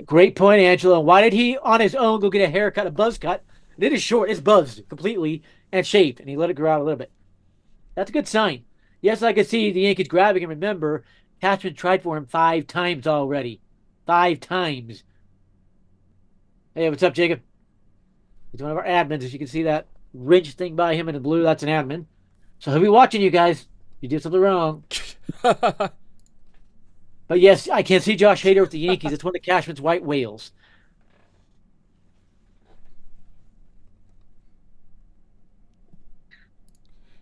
Great point, Angelo. Why did he, on his own, go get a haircut, a buzz cut? It is short. It's buzzed completely and shaved, and he let it grow out a little bit. That's a good sign. Yes, I could see the Yankees grabbing him. Remember, Cashman tried for him 5 times already. 5 times. Hey, what's up, Jacob? He's one of our admins. As you can see that ridge thing by him in the blue, that's an admin. So he'll be watching you guys. You did something wrong. But yes, I can see Josh Hader with the Yankees. It's one of Cashman's white whales.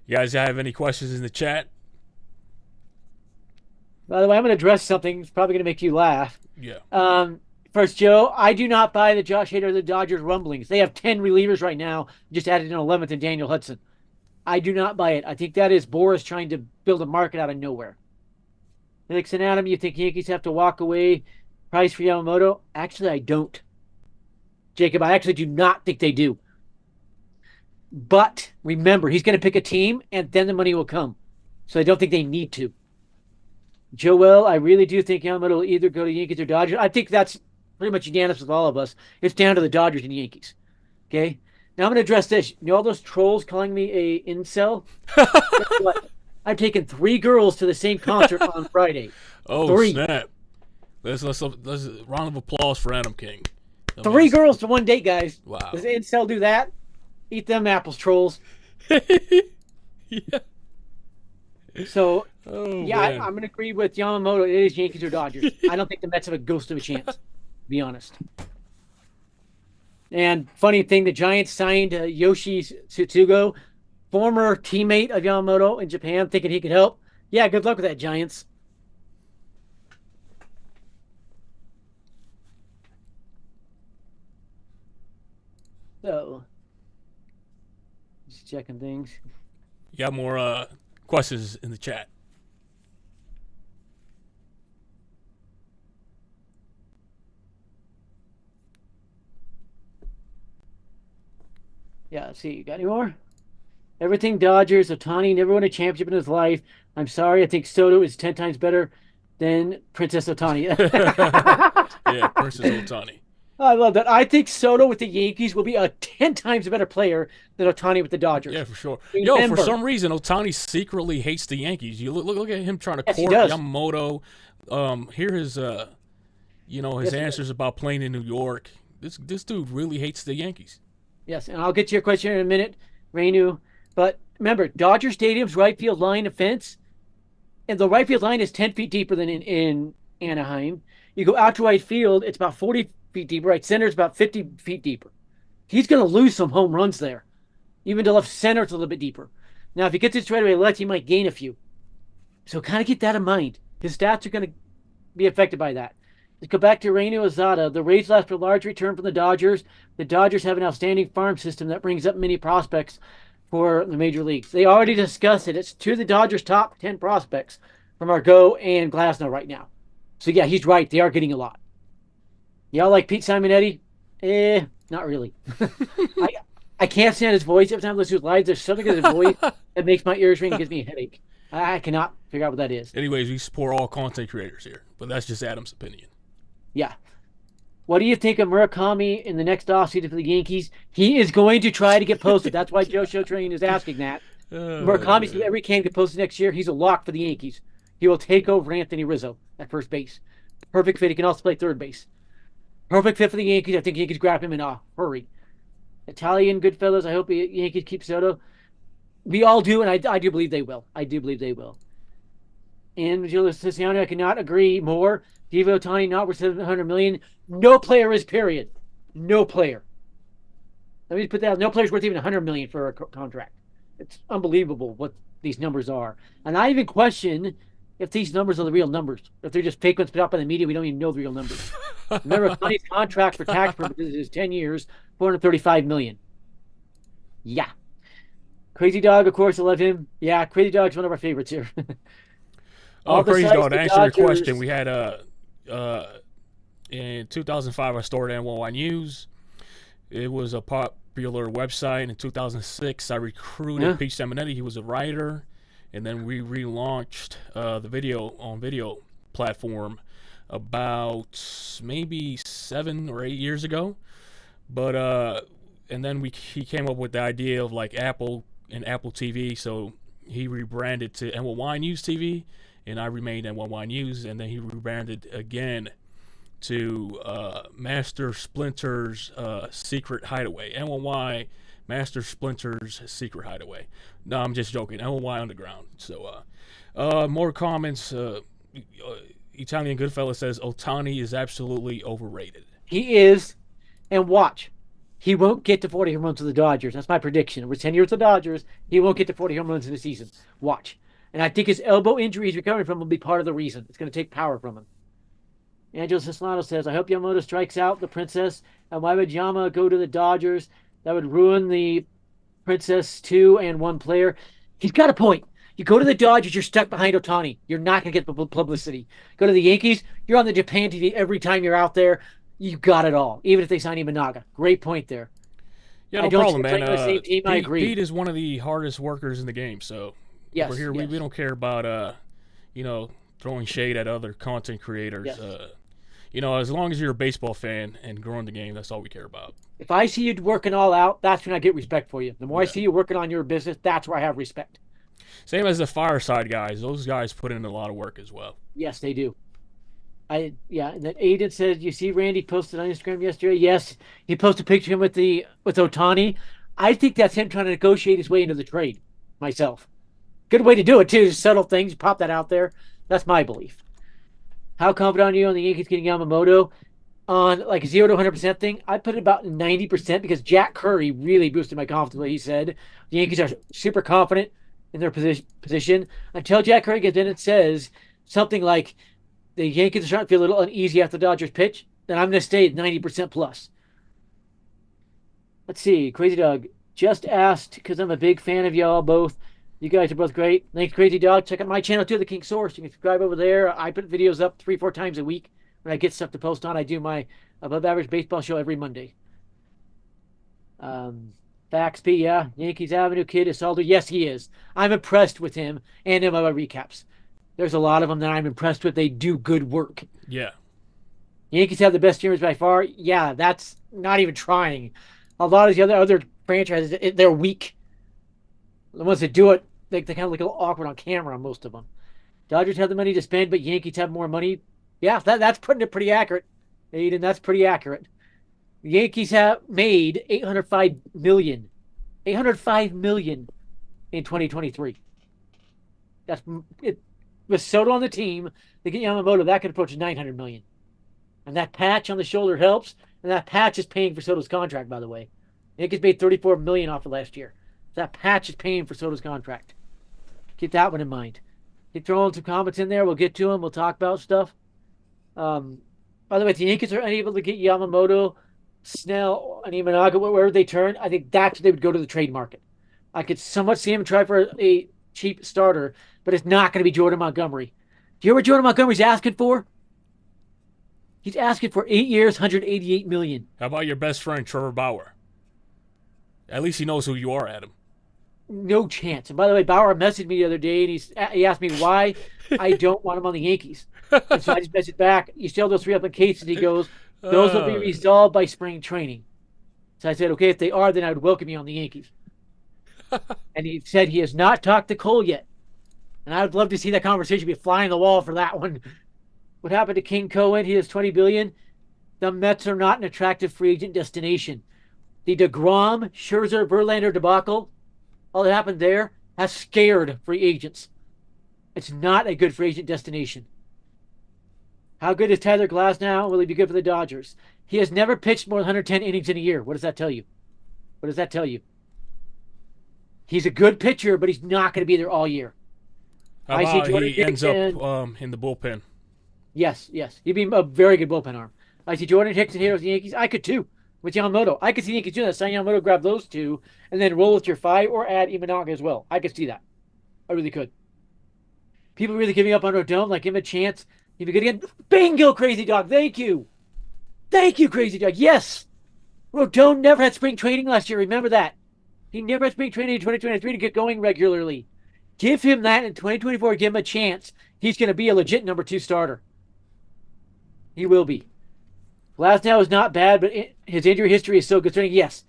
You guys have any questions in the chat? By the way, I'm going to address something. It's probably going to make you laugh. Yeah. First, Joe, I do not buy the Josh Hader of the Dodgers rumblings. They have 10 relievers right now. Just added an 11th in Daniel Hudson. I do not buy it. I think that is Boris trying to build a market out of nowhere. Felix and Adam, you think Yankees have to walk away price for Yamamoto? Actually, I don't. Jacob, I actually do not think they do. But remember, he's going to pick a team, and then the money will come. So I don't think they need to. Joel, I really do think Yamamoto will either go to Yankees or Dodgers. I think that's pretty much unanimous with all of us. It's down to the Dodgers and Yankees. Okay? Now I'm going to address this. You know all those trolls calling me a incel? Guess what? I've taken 3 girls to the same concert on Friday. Oh, 3. Snap. Let's round of applause for Adam King. 3 girls to 1 date, guys. Wow. Does incel do that? Eat them apples, trolls. Yeah. So, yeah, I'm going to agree with Yamamoto. It is Yankees or Dodgers. I don't think the Mets have a ghost of a chance, to be honest. And funny thing, the Giants signed Yoshi Tsutsugo, former teammate of Yamamoto in Japan, thinking he could help. Yeah, good luck with that, Giants. So, just checking things. You got more questions in the chat. Yeah, let's see. You got any more? Everything Dodgers. Ohtani never won a championship in his life. I'm sorry. I think Soto is 10 times better than Princess Ohtani. Yeah, Princess Ohtani. I love that. I think Soto with the Yankees will be a 10 times better player than Ohtani with the Dodgers. Yeah, for sure. Remember, Yo, for some reason, Ohtani secretly hates the Yankees. You look at him trying to Yes, he court does. Yamamoto. Here his you know, his answers about playing in New York. This dude really hates the Yankees. Yes, and I'll get to your question in a minute, Renew. But remember, Dodger Stadium's right field line of fence, and the right field line is 10 feet deeper than in Anaheim. You go out to right field, it's about 40 feet deeper. Right center is about 50 feet deeper. He's going to lose some home runs there. Even to left center, it's a little bit deeper. Now, if he gets it straight away left, he might gain a few. So kind of keep that in mind. His stats are going to be affected by that. Let's go back to Reino Azada. The Rays left for a large return from the Dodgers. The Dodgers have an outstanding farm system that brings up many prospects for the major leagues. They already discussed it. It's two of the Dodgers' top 10 prospects from Argo and Glasnow right now. So, yeah, he's right. They are getting a lot. Y'all like Pete Simonetti? Not really. I can't stand his voice. Every time I listen to his lives, there's something in his voice that makes my ears ring and gives me a headache. I cannot figure out what that is. Anyways, we support all content creators here, but that's just Adam's opinion. Yeah. What do you think of Murakami in the next offseason for the Yankees? He is going to try to get posted. That's why Joe Show Train is asking that. Murakami's every can get posted next year. He's a lock for the Yankees. He will take over Anthony Rizzo at first base. Perfect fit. He can also play third base. Perfect fit for the Yankees. I think the Yankees grab him in a hurry. Italian Goodfellas. I hope the Yankees keep Soto. We all do, and I do believe they will. I do believe they will. And Julius Siciliano, I cannot agree more. Divo Ohtani not worth $700 million. No player is, period. No player. Let me put that. No player's worth even $100 million for a contract. It's unbelievable what these numbers are. And I even question if these numbers are the real numbers. If they're just fake ones put out by the media, we don't even know the real numbers. Remember, Ohtani's contract for tax purposes is 10 years, $435 million. Yeah. Crazy Dog, of course, I love him. Yeah, Crazy Dog's one of our favorites here. Crazy Dog, to answer your question, we had in 2005, I started NYYNEWS. It was a popular website. In 2006, I recruited Pete Simonetti. He was a writer. And then we relaunched the video platform about maybe 7 or 8 years ago. But and then he came up with the idea of like Apple and Apple TV. So he rebranded to NYYNEWS TV, and I remained NYYNEWS. And then he rebranded again to Master Splinter's Secret Hideaway. NYY Master Splinter's Secret Hideaway. No, I'm just joking. NYY Underground. So, more comments. Italian Goodfella says Ohtani is absolutely overrated. He is. And watch. He won't get to 40 home runs to the Dodgers. That's my prediction. Over 10 years with the Dodgers, he won't get to 40 home runs in the season. Watch. And I think his elbow injury he's recovering from will be part of the reason. It's going to take power from him. Angelo Cislano says, I hope Yamamoto strikes out the Princess. And why would Yama go to the Dodgers? That would ruin the Princess 2 and 1 player. He's got a point. You go to the Dodgers, you're stuck behind Ohtani. You're not going to get the publicity. Go to the Yankees, you're on the Japan TV every time you're out there. You got it all, even if they sign Imanaga. Great point there. Yeah, no problem, man. The same team, I agree. Pete is one of the hardest workers in the game, so yes, we're here. Yes. We don't care about throwing shade at other content creators. Yes. As long as you're a baseball fan and growing the game, that's all we care about. If I see you working all out, that's when I get respect for you. The more I see you working on your business, that's where I have respect. Same as the Fireside guys. Those guys put in a lot of work as well. Yes, they do. And then Aiden said, you see Randy posted on Instagram yesterday? Yes, he posted a picture of him with Ohtani. I think that's him trying to negotiate his way into the trade, myself. Good way to do it, too. Subtle things, pop that out there. That's my belief. How confident are you on the Yankees getting Yamamoto? On like a 0 to 100% thing, I put it about 90% because Jack Curry really boosted my confidence. What he said, the Yankees are super confident in their position until Jack Curry gets in and says something like the Yankees are starting to feel a little uneasy after the Dodgers pitch. Then I'm going to stay at 90% plus. Let's see, Crazy Dog just asked because I'm a big fan of y'all both. You guys are both great. Thanks, Crazy Dog. Check out my channel too, The King Source. You can subscribe over there. I put videos up 3-4 times a week. When I get stuff to post on, I do my above average baseball show every Monday. Fax P, yeah. Yankees Avenue kid is Saldo. Yes, he is. I'm impressed with him and in my recaps. There's a lot of them that I'm impressed with. They do good work. Yeah. Yankees have the best teams by far. Yeah, that's not even trying. A lot of the other franchises, they're weak. The ones that do it, they kind of look a little awkward on camera, most of them. Dodgers have the money to spend, but Yankees have more money. Yeah, that's putting it pretty accurate. Aiden, that's pretty accurate. The Yankees have made $805 million. $805 million in 2023. That's it. With Soto on the team, they get Yamamoto, that could approach $900 million. And that patch on the shoulder helps. And that patch is paying for Soto's contract, by the way. Yankees made $34 million off of last year. That patch is paying for Soto's contract. Keep that one in mind. Keep throwing some comments in there. We'll get to them. We'll talk about stuff. By the way, if the Yankees are unable to get Yamamoto, Snell, and Imanaga, wherever they turn, I think that's what they would go to the trade market. I could somewhat see him try for a cheap starter, but it's not going to be Jordan Montgomery. Do you know what Jordan Montgomery's asking for? He's asking for 8 years, $188 million. How about your best friend, Trevor Bauer? At least he knows who you are, Adam. No chance. And by the way, Bauer messaged me the other day, and he asked me why I don't want him on the Yankees. And so I just messaged back, you still have those 3 applications. He goes, those will be resolved by spring training. So I said, okay, if they are, then I would welcome you on the Yankees. And he said he has not talked to Cole yet. And I would love to see that conversation be flying the wall for that one. What happened to King Cohen? He has $20 billion. The Mets are not an attractive free agent destination. The DeGrom, Scherzer, Verlander debacle, all that happened there has scared free agents. It's not a good free agent destination. How good is Tyler Glasnow? Will he be good for the Dodgers? He has never pitched more than 110 innings in a year. What does that tell you? What does that tell you? He's a good pitcher, but he's not going to be there all year. How about he ends up in the bullpen? Yes. He'd be a very good bullpen arm. I see Jordan Hicks and Heroes the Yankees. I could too with Yamamoto. I could see the Yankees doing that. Sign Yamamoto, grab those 2, and then roll with your 5 or add Imanaga as well. I could see that. I really could. People really giving up on Rodon, like give him a chance. He'd be good again. Bingo, Crazy Dog. Thank you. Thank you, Crazy Dog. Yes. Rodon never had spring training last year. Remember that. He never had spring training in 2023 to get going regularly. Give him that in 2024. Give him a chance. He's going to be a legit number 2 starter. He will be. Glasnow is not bad, but his injury history is so concerning. Yes.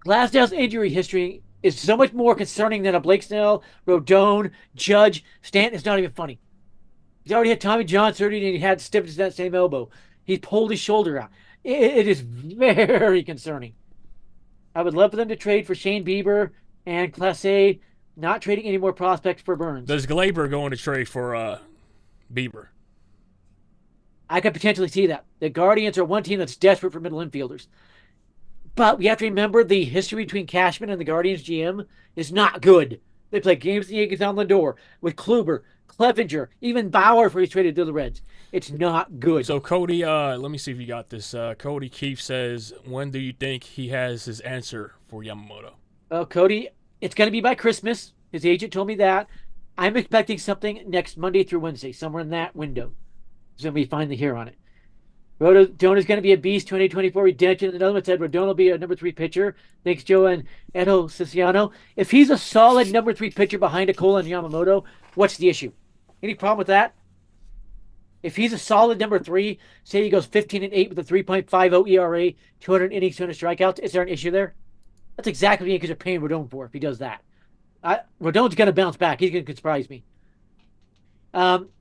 Glasnow's injury history is so much more concerning than a Blake Snell, Rodon, Judge. Stanton is not even funny. He's already had Tommy John surgery and he had stiffness in that same elbow. He's pulled his shoulder out. It is very concerning. I would love for them to trade for Shane Bieber and Clase, not trading any more prospects for Burns. Does Glaber going to trade for Bieber? I could potentially see that. The Guardians are one team that's desperate for middle infielders. But we have to remember the history between Cashman and the Guardians GM is not good. They play games the Yankees on the door with Kluber, Clevenger, even Bauer for he's traded to the Reds. It's not good. So Cody, let me see if you got this. Cody Keefe says, when do you think he has his answer for Yamamoto? Well, Cody, it's going to be by Christmas. His agent told me that. I'm expecting something next Monday through Wednesday, somewhere in that window. So we finally hear on it. Rodon is going to be a beast. 2024 redemption. Another one said Rodon will be a number 3 pitcher. Thanks, Joe and Edo Siciliano. If he's a solid number 3 pitcher behind a Cole and Yamamoto, what's the issue? Any problem with that? If he's a solid number 3, say he goes 15-8 with a 3.50 ERA, 200 innings, 200 strikeouts, is there an issue there? That's exactly what the Yankees are paying Rodon for if he does that. Rodon's going to bounce back. He's going to surprise me.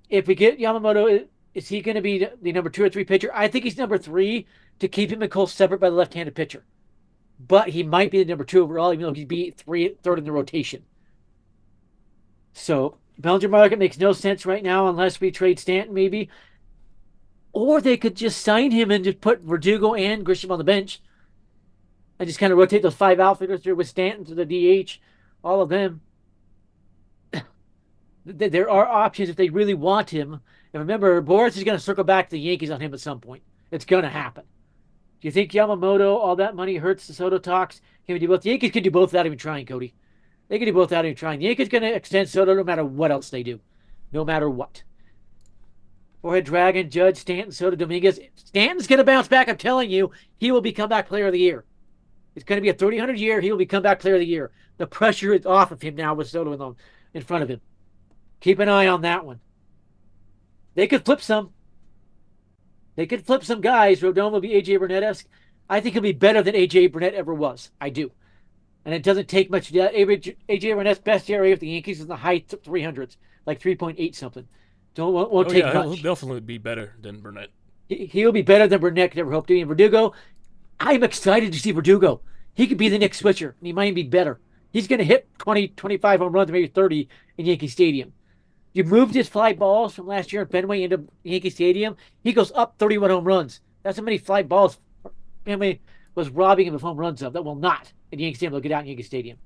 If we get Yamamoto, is he going to be the number 2 or 3 pitcher? I think he's number 3 to keep him and Cole separate by the left-handed pitcher. But he might be the number 2 overall, even though he'd be third in the rotation. So Bellinger market makes no sense right now unless we trade Stanton maybe. Or they could just sign him and just put Verdugo and Grisham on the bench and just kind of rotate those 5 outfielders through with Stanton to the DH, all of them. There are options if they really want him. And remember, Boris is going to circle back to the Yankees on him at some point. It's going to happen. Do you think Yamamoto, all that money hurts the Soto talks? Can we do both? The Yankees can do both without even trying, Cody. They can do both without even trying. The Yankees going to extend Soto no matter what else they do. No matter what. Forehead Dragon, Judge, Stanton, Soto, Dominguez. Stanton's going to bounce back. I'm telling you, he will be comeback player of the year. It's going to be a 3,000 year. He will be comeback player of the year. The pressure is off of him now with Soto in front of him. Keep an eye on that one. They could flip some. They could flip some guys. Rodon will be A.J. Burnett-esque. I think he'll be better than A.J. Burnett ever was. I do. And it doesn't take much. A.J. Burnett's best ERA with the Yankees is in the high 300s, like 3.8 something. Won't take much. He'll definitely be better than Burnett. He'll be better than Burnett could ever hope to be. And Verdugo, I'm excited to see Verdugo. He could be the next switcher, and he might be better. He's going to hit 20, 25 home runs, maybe 30 in Yankee Stadium. You moved his fly balls from last year at Fenway into Yankee Stadium. He goes up 31 home runs. That's how many fly balls Fenway was robbing him of home runs of. That will not at Yankee Stadium. They'll get out in Yankee Stadium.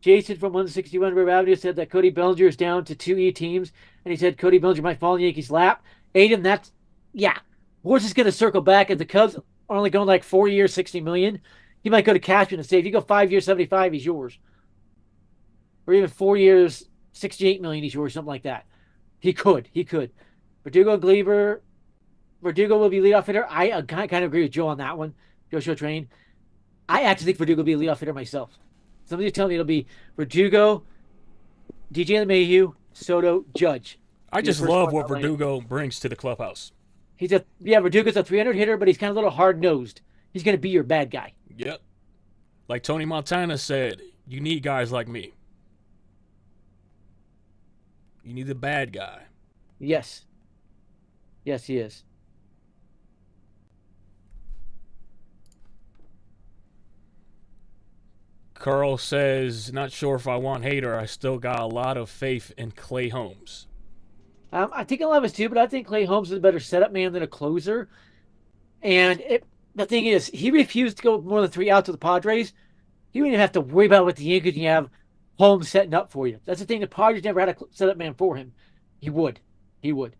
Jason from 161 River Avenue said that Cody Bellinger is down to 2E teams, and he said Cody Bellinger might fall in Yankees' lap. Aiden, Horse is going to circle back. If the Cubs are only going like 4 years, 60 million, he might go to Cashman and say, if you go 5 years, 75, he's yours. Or even 4 years, 68 million, he's yours, something like that. He could. Verdugo and Gleyber. Verdugo will be leadoff hitter. I kind of agree with Joe on that one. Joe Show Train. I actually think Verdugo will be a leadoff hitter myself. Somebody's telling me it'll be Verdugo, DJ LeMahieu, Soto, Judge. I just love what Verdugo brings to the clubhouse. Verdugo's a 300 hitter, but he's kind of a little hard-nosed. He's going to be your bad guy. Yep. Like Tony Montana said, you need guys like me. You need the bad guy. Yes. Yes, he is. Carl says, not sure if I want Hader. I still got a lot of faith in Clay Holmes. I think a lot of us do, but I think Clay Holmes is a better setup man than a closer. And the thing is, he refused to go more than 3 outs with the Padres. He wouldn't even have to worry about what the Yankees you have Holmes setting up for you. That's the thing. The Padres never had a setup man for him. He would. Let's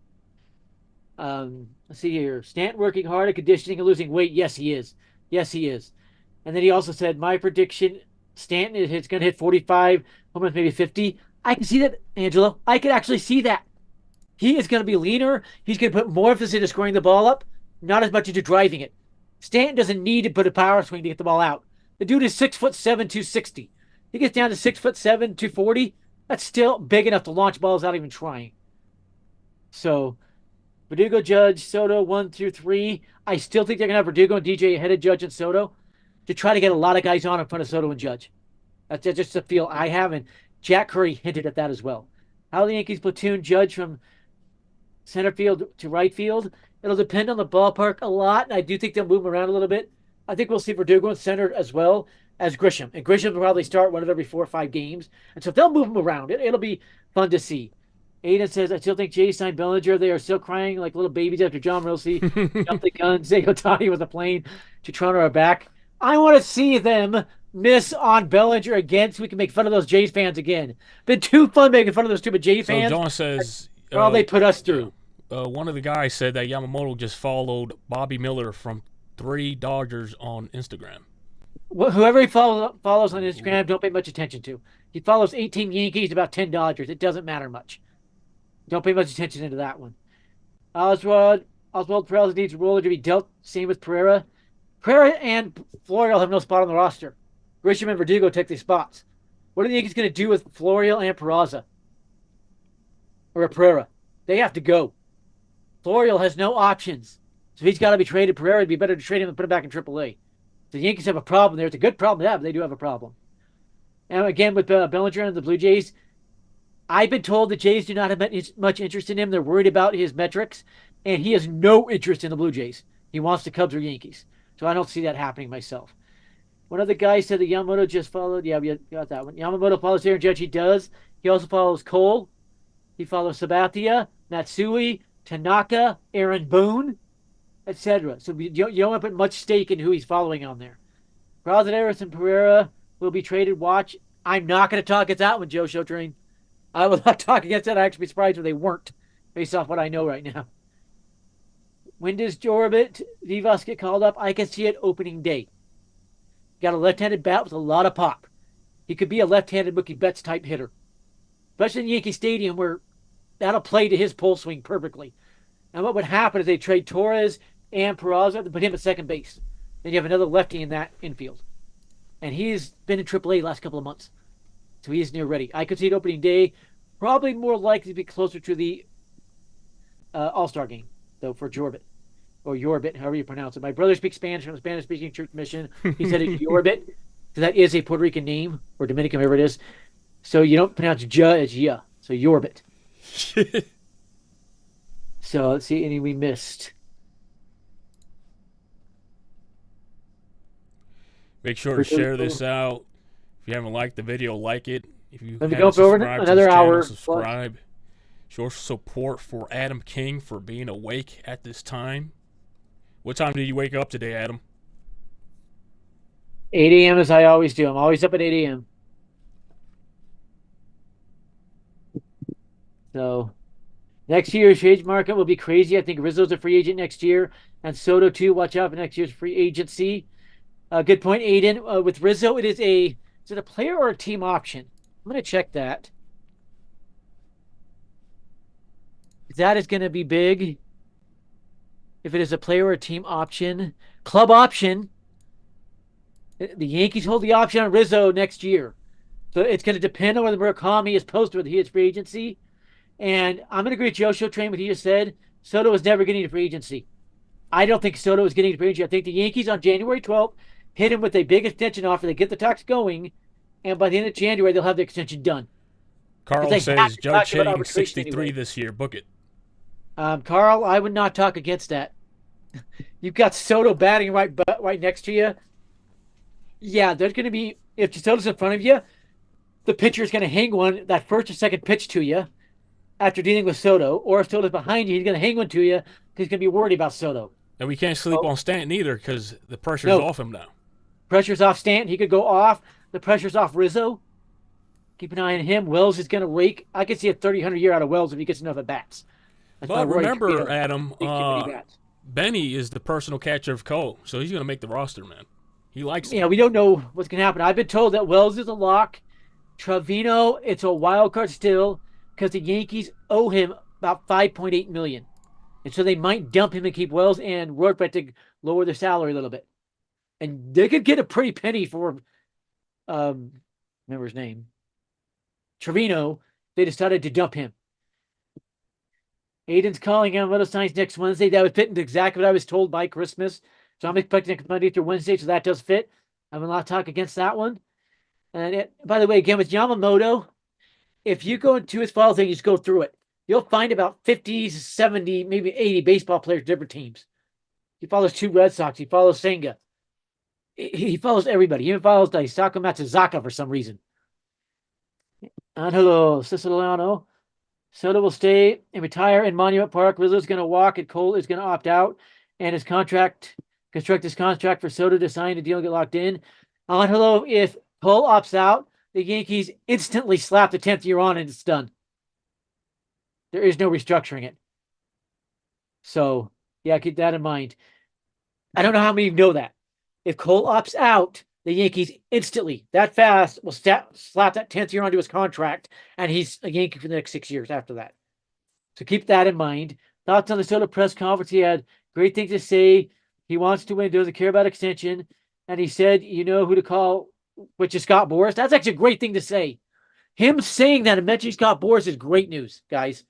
see here. Stanton working hard at conditioning and losing weight. Yes, he is. And then he also said, my prediction, Stanton is going to hit 45, almost maybe 50. I can see that, Angelo. I could actually see that. He is going to be leaner. He's going to put more emphasis into scoring the ball up, not as much into driving it. Stanton doesn't need to put a power swing to get the ball out. The dude is 6'7", 260. He gets down to 6'7", 240. That's still big enough to launch balls without even trying. So, Verdugo, Judge, Soto, 1 through 3. I still think they're going to have Verdugo and DJ ahead of Judge and Soto to try to get a lot of guys on in front of Soto and Judge. That's just the feel I have, and Jack Curry hinted at that as well. How the Yankees platoon Judge from center field to right field, it'll depend on the ballpark a lot, and I do think they'll move him around a little bit. I think we'll see Verdugo in center as well as Grisham. And Grisham will probably start one of every 4 or 5 games. And so if they'll move him around, it'll be fun to see. Aiden says, I still think Jay signed Bellinger. They are still crying like little babies after John Rossi jumped the gun. Zay Otani with a plane to Toronto are back. I want to see them miss on Bellinger again so we can make fun of those Jays fans again. Been too fun making fun of those stupid Jays fans. So John says... all they put us through. One of the guys said that Yamamoto just followed Bobby Miller from 3 Dodgers on Instagram. Whoever he follows on Instagram, don't pay much attention to. He follows 18 Yankees, about 10 Dodgers. It doesn't matter much. Don't pay much attention into that one. Oswald Perez needs a roller to be dealt. Same with Pereira. Pereira and Florial have no spot on the roster. Grisham and Verdugo take these spots. What are the Yankees going to do with Florial and Peraza? Or Pereira? They have to go. Florial has no options. So he's got to be traded. Pereira would be better to trade him and put him back in AAA. So the Yankees have a problem there. It's a good problem to have, but they do have a problem. And again, with Bellinger and the Blue Jays, I've been told the Jays do not have much interest in him. They're worried about his metrics, and he has no interest in the Blue Jays. He wants the Cubs or Yankees. So I don't see that happening myself. One of the guys said that Yamamoto just followed. Yeah, we got that one. Yamamoto follows Aaron Judge. He does. He also follows Cole. He follows Sabathia, Matsui, Tanaka, Aaron Boone, etc. So you don't want to put much stake in who he's following on there. Razaderis and Pereira will be traded. Watch. I'm not going to talk against that one, Joe Show Train. I will not talk against that. I'd actually be surprised if they weren't, based off what I know right now. When does Jorbit Vivas get called up? I can see it opening day. Got a left-handed bat with a lot of pop. He could be a left-handed Mookie Betts type hitter. Especially in Yankee Stadium where that'll play to his pull swing perfectly. And what would happen is they trade Torres and Peraza to put him at second base. Then you have another lefty in that infield. And he's been in AAA the last couple of months. So he's near ready. I could see it opening day. Probably more likely to be closer to the All-Star game, though, for Jorbit. Or Yorbit, however you pronounce it. My brother speaks Spanish from a Spanish-speaking church mission. He said it's Yorbit. So that is a Puerto Rican name, or Dominican, whatever it is. So you don't pronounce Ja as Ya. So Yorbit. So let's see, any we missed. Make sure to share this out. If you haven't liked the video, like it. If you Let me haven't go over subscribed to another this hour. channel, subscribe. Show support for Adam King for being awake at this time. What time did you wake up today, Adam? 8 a.m. as I always do. I'm always up at 8 a.m. So next year's free agent market will be crazy. I think Rizzo's a free agent next year, and Soto too. Watch out for next year's free agency. Good point, Aiden. With Rizzo, is it a player or a team option? I'm going to check that. That is going to be big. If it is a player or a team option, club option. The Yankees hold the option on Rizzo next year. So it's going to depend on whether Murakami is posted with his free agency. And I'm going to agree with Joshua Train what he just said. Soto was never getting a free agency. I don't think Soto was getting a free agency. I think the Yankees on January 12th hit him with a big extension offer. They get the talks going, and by the end of January, they'll have the extension done. Carl says Judge hitting 63 anyway. This year. Book it. Carl, I would not talk against that. You've got Soto batting right next to you. Yeah, there's going to be, if Soto's in front of you, the pitcher's going to hang one, that first or second pitch to you after dealing with Soto. Or if Soto's behind you, he's going to hang one to you because he's going to be worried about Soto. And we can't sleep on Stanton either because the pressure's off him now. Pressure's off Stanton. He could go off. The pressure's off Rizzo. Keep an eye on him. Wells is going to wake. I could see a 30-100 year out of Wells if he gets enough at bats. But remember, Adam, Benny is the personal catcher of Cole, so he's going to make the roster, man. He likes it. Yeah, we don't know what's going to happen. I've been told that Wells is a lock. Trevino, it's a wild card still because the Yankees owe him about $5.8 million. And so they might dump him and keep Wells and Roarback to lower their salary a little bit. And they could get a pretty penny for, remember his name, Trevino. They decided to dump him. Aiden's calling Yamamoto signs next Wednesday. That would fit into exactly what I was told by Christmas. So I'm expecting next Monday through Wednesday, so that does fit. I will not talk against that one. And by the way, again, with Yamamoto, if you go into his file thing, you just go through it. You'll find about 50, 70, maybe 80 baseball players, different teams. He follows 2 Red Sox. He follows Senga. He follows everybody. He even follows Daisaka Matsuzaka for some reason. And hello, Siciliano. Soto will stay and retire in Monument Park. Rizzo's going to walk, and Cole is going to opt out. And his construct his contract for Soto to sign the deal and get locked in. Hello, if Cole opts out, the Yankees instantly slap the 10th year on and it's done. There is no restructuring it. So, yeah, keep that in mind. I don't know how many of you know that. If Cole opts out, the Yankees instantly, that fast, will slap that 10th year onto his contract, and he's a Yankee for the next 6 years after that. So keep that in mind. Thoughts on the Soto press conference? He had great things to say. He wants to win, doesn't care about extension. And he said, you know who to call, which is Scott Boras. That's actually a great thing to say. Him saying that and mentioning Scott Boras is great news, guys.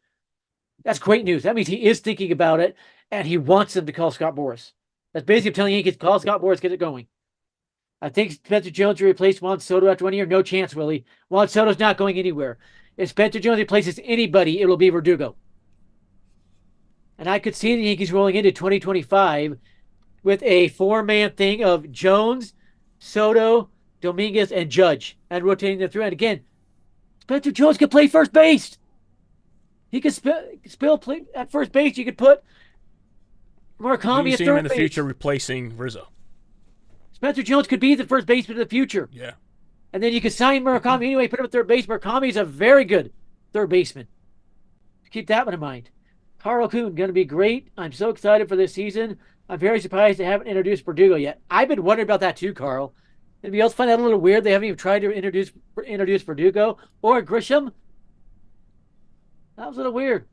That's great news. That means he is thinking about it, and he wants them to call Scott Boras. That's basically telling Yankees, call Scott Boras, get it going. I think Spencer Jones will replace Juan Soto after 1 year. No chance, Willie. Juan Soto's not going anywhere. If Spencer Jones replaces anybody, it will be Verdugo. And I could see the Yankees rolling into 2025 with a 4-man thing of Jones, Soto, Dominguez, and Judge, and rotating them through. And again, Spencer Jones could play first base. He could play at first base. You could put Murakami at third base. You see him in the future replacing Rizzo. Spencer Jones could be the first baseman of the future. Yeah. And then you could sign Murakami anyway, put him at third base. Murakami is a very good third baseman. Keep that one in mind. Carl Kuhn, going to be great. I'm so excited for this season. I'm very surprised they haven't introduced Verdugo yet. I've been wondering about that too, Carl. Anybody else find that a little weird? They haven't even tried to introduce Verdugo or Grisham. That was a little weird.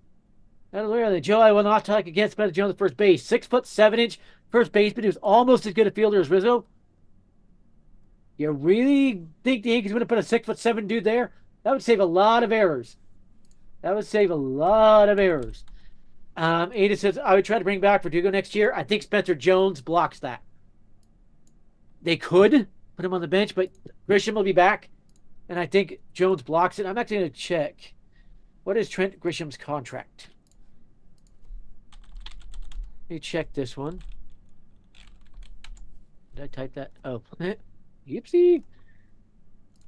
That was weird. Joe, I will not talk against Spencer Jones at first base. 6'7" first baseman who's almost as good a fielder as Rizzo. You really think the Yankees would have put a 6'7" dude there? That would save a lot of errors. Ada says, I would try to bring back Verdugo next year. I think Spencer Jones blocks that. They could put him on the bench, but Grisham will be back. And I think Jones blocks it. I'm actually going to check. What is Trent Grisham's contract? Let me check this one. Did I type that? Oh. Oopsie.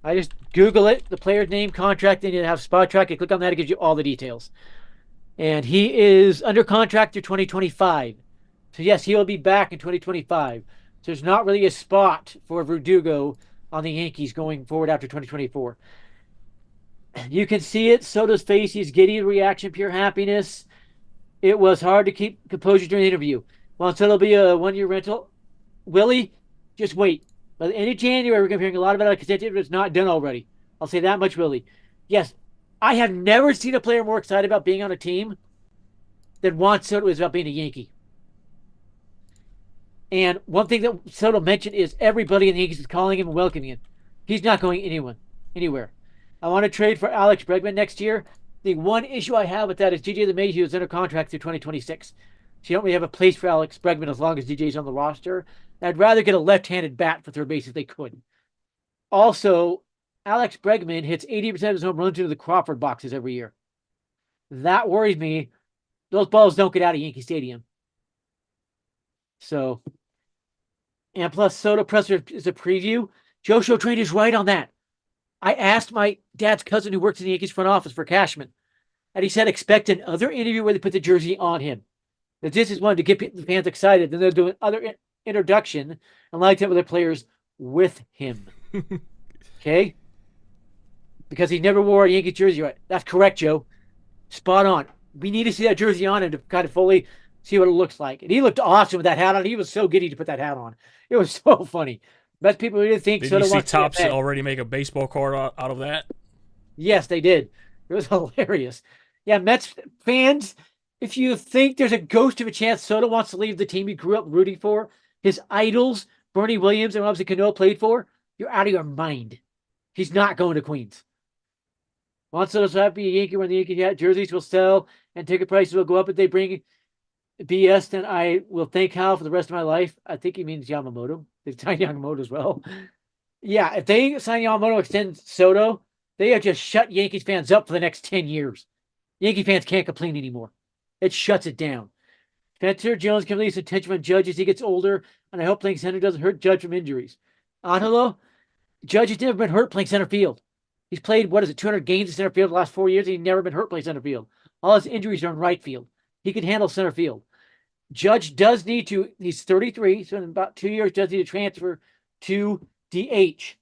I just Google it, the player's name, contract, and you have Spot Track. You click on that, it gives you all the details. And he is under contract through 2025. So yes, he will be back in 2025. So there's not really a spot for Verdugo on the Yankees going forward after 2024. You can see it. Soto's face. He's giddy reaction, pure happiness. It was hard to keep composure during the interview. Well, Soto will be a 1-year rental. Willie, just wait. By the end of January, we're going to be hearing a lot about it because it's not done already. I'll say that much, Willie. Yes, I have never seen a player more excited about being on a team than Juan Soto is about being a Yankee. And one thing that Soto mentioned is everybody in the Yankees is calling him and welcoming him. He's not going anywhere. I want to trade for Alex Bregman next year. The one issue I have with that is DJ LeMahieu is under contract through 2026. So you don't really have a place for Alex Bregman as long as DJ's on the roster. I'd rather get a left-handed bat for third base if they could. Also, Alex Bregman hits 80% of his home runs into the Crawford boxes every year. That worries me. Those balls don't get out of Yankee Stadium. So, and plus Soto presser is a preview. Joe Shotrain is right on that. I asked my dad's cousin who works in the Yankees front office for Cashman, and he said expect another interview where they put the jersey on him. That this is one to get the fans excited. Then they'll do another introduction and like that with the players with him. Okay? Because he never wore a Yankee jersey. Right? That's correct, Joe. Spot on. We need to see that jersey on him to kind of fully see what it looks like. And he looked awesome with that hat on. He was so giddy to put that hat on. It was so funny. Best people didn't think. Did you see Topps already make a baseball card out of that? Yes, they did. It was hilarious. Yeah, Mets fans, if you think there's a ghost of a chance Soto wants to leave the team he grew up rooting for, his idols, Bernie Williams and Robinson Cano played for, you're out of your mind. He's not going to Queens. Juan Soto's happy a Yankee when the Yankee jerseys will sell and ticket prices will go up if they bring BS, then I will thank Hal for the rest of my life. I think he means Yamamoto. They've signed Yamamoto as well. Yeah, if they sign Yamamoto, extend Soto, they have just shut Yankees fans up for the next 10 years. Yankee fans can't complain anymore. It shuts it down. Spencer Jones can release attention from Judge as he gets older, and I hope playing center doesn't hurt Judge from injuries. Angelo, Judge has never been hurt playing center field. He's played, 200 games in center field the last 4 years, and he's never been hurt playing center field. All his injuries are in right field. He can handle center field. Judge does need to, he's 33, so in about 2 years, does need to transfer to DH.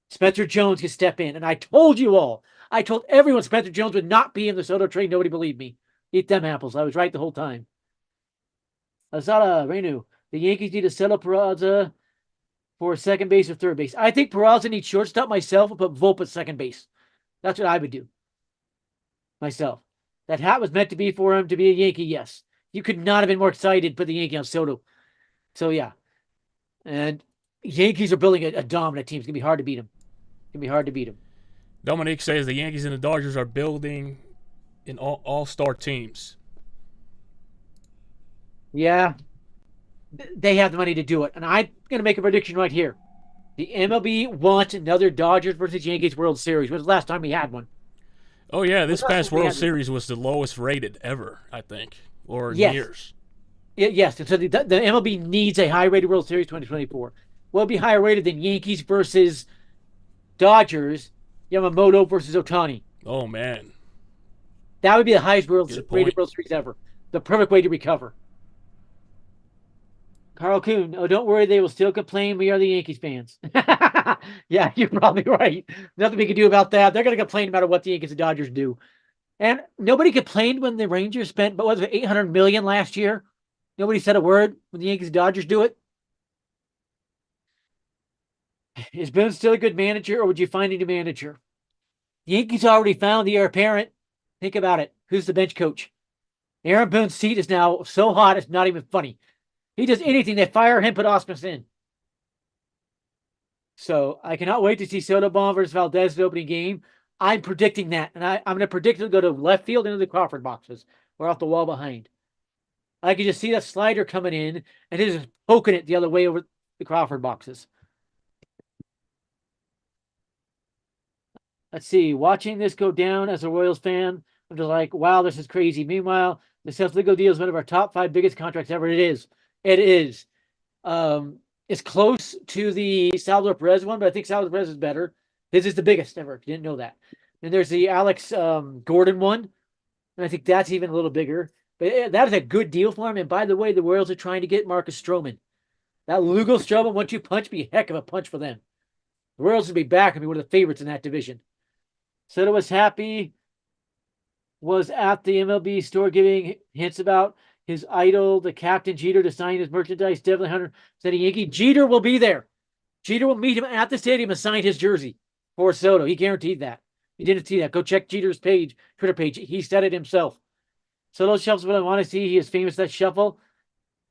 Spencer Jones can step in. And I told you all, I told everyone Spencer Jones would not be in the Soto trade. Nobody believed me. Eat them apples. I was right the whole time. Asada, Renu, the Yankees need to settle Peraza for second base or third base. I think Peraza needs shortstop myself and put Volpe at second base. That's what I would do. Myself. That hat was meant to be for him to be a Yankee, yes. You could not have been more excited to put the Yankee on Soto. So, yeah. And Yankees are building a dominant team. It's going to be hard to beat them. It's going to be hard to beat them. Dominic says the Yankees and the Dodgers are building in all-star teams. Yeah. They have the money to do it. And I'm going to make a prediction right here. The MLB wants another Dodgers versus Yankees World Series. When was the last time we had one? Oh, yeah. This past World Series was the lowest rated ever, I think. Or years. Yes, and so the MLB needs a high-rated World Series 2024. Will it be higher rated than Yankees versus Dodgers, Yamamoto versus Ohtani? Oh, man. That would be the highest rated World Series ever. The perfect way to recover. Carl Kuhn, oh, don't worry, they will still complain. We are the Yankees fans. Yeah, you're probably right. Nothing we can do about that. They're going to complain no matter what the Yankees and Dodgers do. And nobody complained when the Rangers spent, what was it, $800 million last year? Nobody said a word when the Yankees and Dodgers do it. Is Boone still a good manager, or would you find a new manager? The Yankees already found the heir apparent. Think about it. Who's the bench coach? Aaron Boone's seat is now so hot, it's not even funny. He does anything. They fire him, put Osmus in. So I cannot wait to see Soto Bomb versus Valdez in the opening game. I'm predicting that, and I'm going to predict it'll go to left field into the Crawford boxes or off the wall behind. I can just see that slider coming in, and he's just poking it the other way over the Crawford boxes. Let's see. Watching this go down as a Royals fan, I'm just like, wow, this is crazy. Meanwhile, the Seth Ligo deal is one of our top 5 biggest contracts ever. It is. It is. is close to the Salvador Perez one, but I think Salvador Perez is better. His is the biggest ever. You didn't know that. And there's the Alex Gordon one, and I think that's even a little bigger. But that is a good deal for him. And by the way, the Royals are trying to get Marcus Stroman. That Lugo Stroman 1-2 punch be a heck of a punch for them. The Royals will be back and be one of the favorites in that division. Soto was happy, was at the MLB store giving hints about his idol, the captain Jeter, to sign his merchandise. Definitely 100% a Yankee. Jeter will be there. Jeter will meet him at the stadium and sign his jersey for Soto. He guaranteed that. He didn't see that. Go check Jeter's page, Twitter page. He said it himself. Soto shuffles what I want to see. He is famous that shuffle.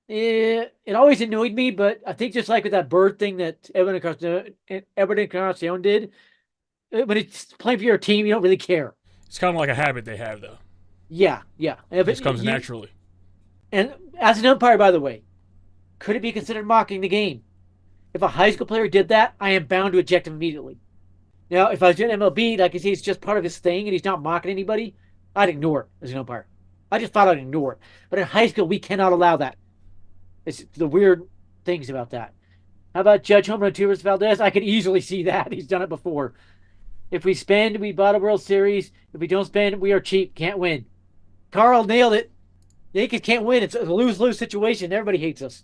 It always annoyed me, but I think just like with that bird thing that Everton Encarnacion did, when it's playing for your team, you don't really care. It's kind of like a habit they have, though. Yeah. It just comes naturally. And as an umpire, by the way, could it be considered mocking the game? If a high school player did that, I am bound to eject him immediately. Now, if I was doing MLB, like I say, it's just part of his thing and he's not mocking anybody, I'd ignore it as an umpire. I just thought I'd ignore it. But in high school, we cannot allow that. It's the weird things about that. How about Judge home run 2 versus Valdez? I could easily see that. He's done it before. If we spend, we bought a World Series. If we don't spend, we are cheap. Can't win. Carl nailed it. The Yankees can't win. It's a lose-lose situation. Everybody hates us.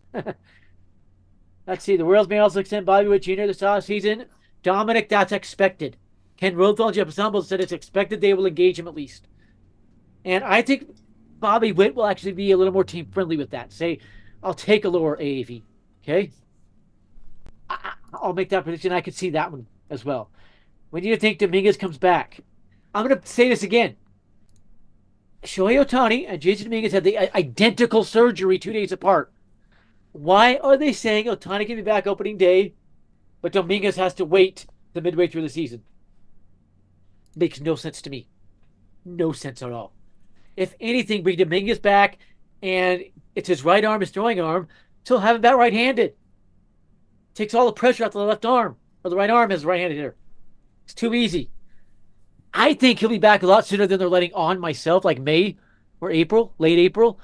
Let's see. The Royals may also extend Bobby Witt Jr. this offseason. Dominic, that's expected. Ken Rothwell and Jeff Stumble said it's expected they will engage him at least. And I think Bobby Witt will actually be a little more team-friendly with that. Say, I'll take a lower AAV. Okay? I'll make that prediction. I could see that one as well. When do you think Dominguez comes back? I'm going to say this again. Shohei Ohtani and Jason Dominguez had the identical surgery 2 days apart. Why are they saying Ohtani can be back opening day, but Dominguez has to wait the midway through the season? Makes no sense to me. No sense at all. If anything, bring Dominguez back, and it's his right arm, his throwing arm, so have him back right-handed. Takes all the pressure out the left arm, or the right arm as a right-handed hitter. It's too easy. I think he'll be back a lot sooner than they're letting on myself, like May or April, late April.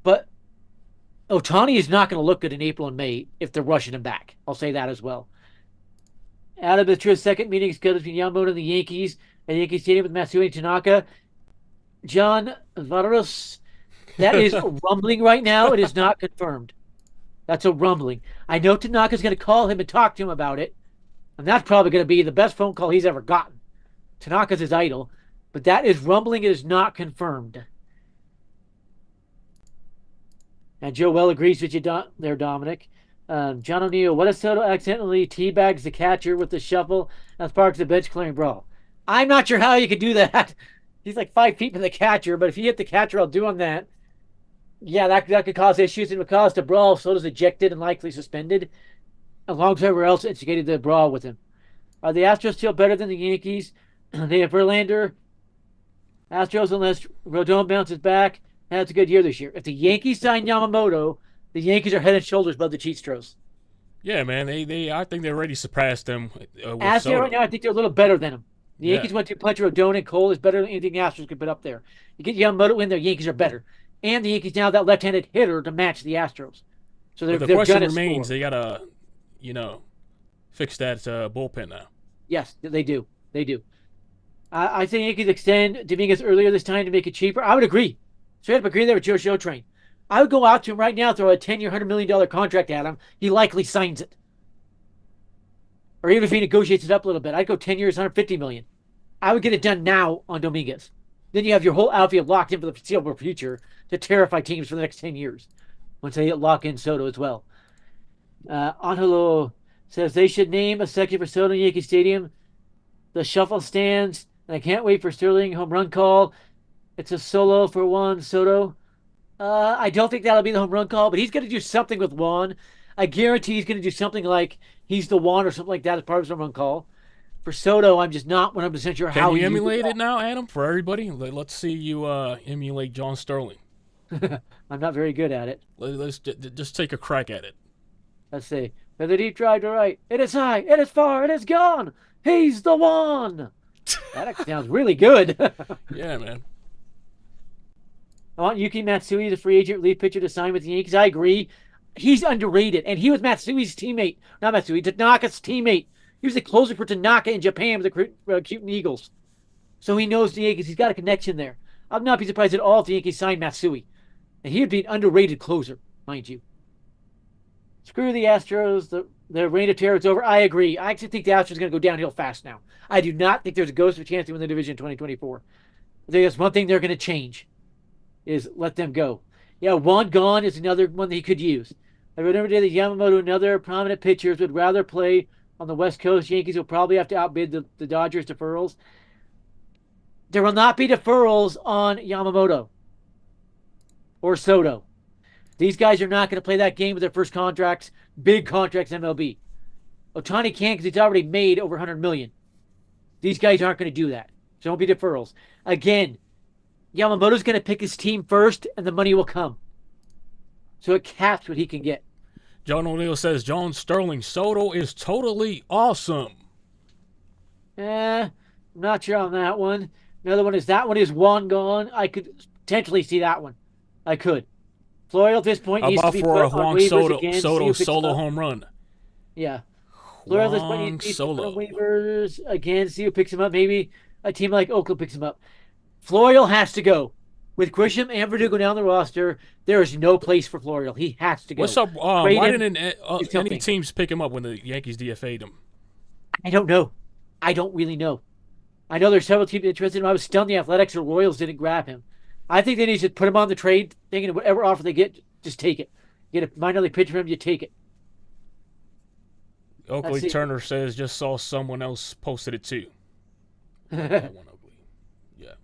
But Ohtani is not going to look good in April and May if they're rushing him back. I'll say that as well. Out of the true second meeting scheduled between Yamamoto and the Yankees at Yankee Stadium with Matsui and Tanaka. John Varus, that is rumbling right now. It is not confirmed. That's a rumbling. I know Tanaka's going to call him and talk to him about it. And that's probably going to be the best phone call he's ever gotten. Tanaka's his idol. But that is rumbling. It is not confirmed. And Joe well agrees with you there, Dominic. John O'Neill, what if Soto accidentally teabags the catcher with the shuffle and sparks the bench clearing brawl? I'm not sure how you could do that. He's like 5 feet from the catcher, but if you hit the catcher while doing that, yeah, that could cause issues. It would cause the brawl. Soto's ejected and likely suspended, alongside whoever else instigated the brawl with him. Are the Astros still better than the Yankees? They have Verlander. Astros, unless Rodon bounces back, that's a good year this year. If the Yankees sign Yamamoto, the Yankees are head and shoulders above the Cheatstros. Yeah, man. I think they already surpassed them. As they are right now, I think they're a little better than them. The Yankees went to punch Rodon and Cole is better than anything the Astros could put up there. You get Yamamoto in there, Yankees are better. And the Yankees now have that left-handed hitter to match the Astros. So the question remains, they got to, fix that bullpen now. Yes, they do. They do. I think Yankees extend Dominguez earlier this time to make it cheaper. I would agree. Straight up agree there with Joe Shotrain. I would go out to him right now, throw a 10-year, $100 million contract at him. He likely signs it. Or even if he negotiates it up a little bit, I'd go 10 years, $150 million. I would get it done now on Dominguez. Then you have your whole outfield locked in for the foreseeable future to terrify teams for the next 10 years once they lock in Soto as well. Angelo says they should name a section for Soto in Yankee Stadium. The shuffle stands, and I can't wait for Sterling home run call. It's a solo for Juan Soto. I don't think that'll be the home run call, but he's going to do something with Juan. I guarantee he's going to do something like he's the Juan or something like that as part of his home run call. For Soto, I'm just not 100% sure how. Can you emulate it now, Adam, for everybody? Let's see you emulate John Sterling. I'm not very good at it. Let's just take a crack at it. Let's see. For the deep drive to right. It is high. It is far. It is gone. He's the one. That actually sounds really good. Yeah, man. I want Yuki Matsui, the free agent relief pitcher, to sign with the Yankees. I agree. he's underrated, and he was Matsui's teammate. Not Matsui, Tanaka's teammate. He was the closer for Tanaka in Japan with the Cuban Eagles. So he knows the Yankees. He's got a connection there. I'd not be surprised at all if the Yankees signed Matsui. And he would be an underrated closer, mind you. Screw the Astros. The reign of terror is over. I agree. I actually think the Astros are going to go downhill fast now. I do not think there's a ghost of a chance to win the division in 2024. I think that's one thing they're going to change is let them go. Yeah, Juan gone is another one that he could use. I remember that Yamamoto and other prominent pitchers would rather play on the West Coast. Yankees will probably have to outbid the Dodgers deferrals. There will not be deferrals on Yamamoto or Soto. These guys are not going to play that game with their first contracts, big contracts in MLB. Ohtani can't because he's already made over $100 million. These guys aren't going to do that. So don't be deferrals. Again, Yamamoto's going to pick his team first, and the money will come. So it caps what he can get. John O'Neill says John Sterling Soto is totally awesome. I'm not sure on that one. Another one is that one is Juan gone. I could potentially see that one. I could. Florial at this point needs to be put on waivers again. Soto solo home run. Yeah. Florial at this point needs to be put on waivers again. See who picks him up. Maybe a team like Oakland picks him up. Florial has to go. With Grisham and Verdugo down the roster, there is no place for Florial. He has to go. What's up? Why didn't any teams pick him up when the Yankees DFA'd him? I don't know. I don't really know. I know there's several teams interested in him. I was stunned the Athletics or Royals didn't grab him. I think they need to put him on the trade, thinking whatever offer they get, just take it. Get a minor league pitcher for him, you take it. Oakley Turner says, just saw someone else posted it too. That one, Oakley. Yeah.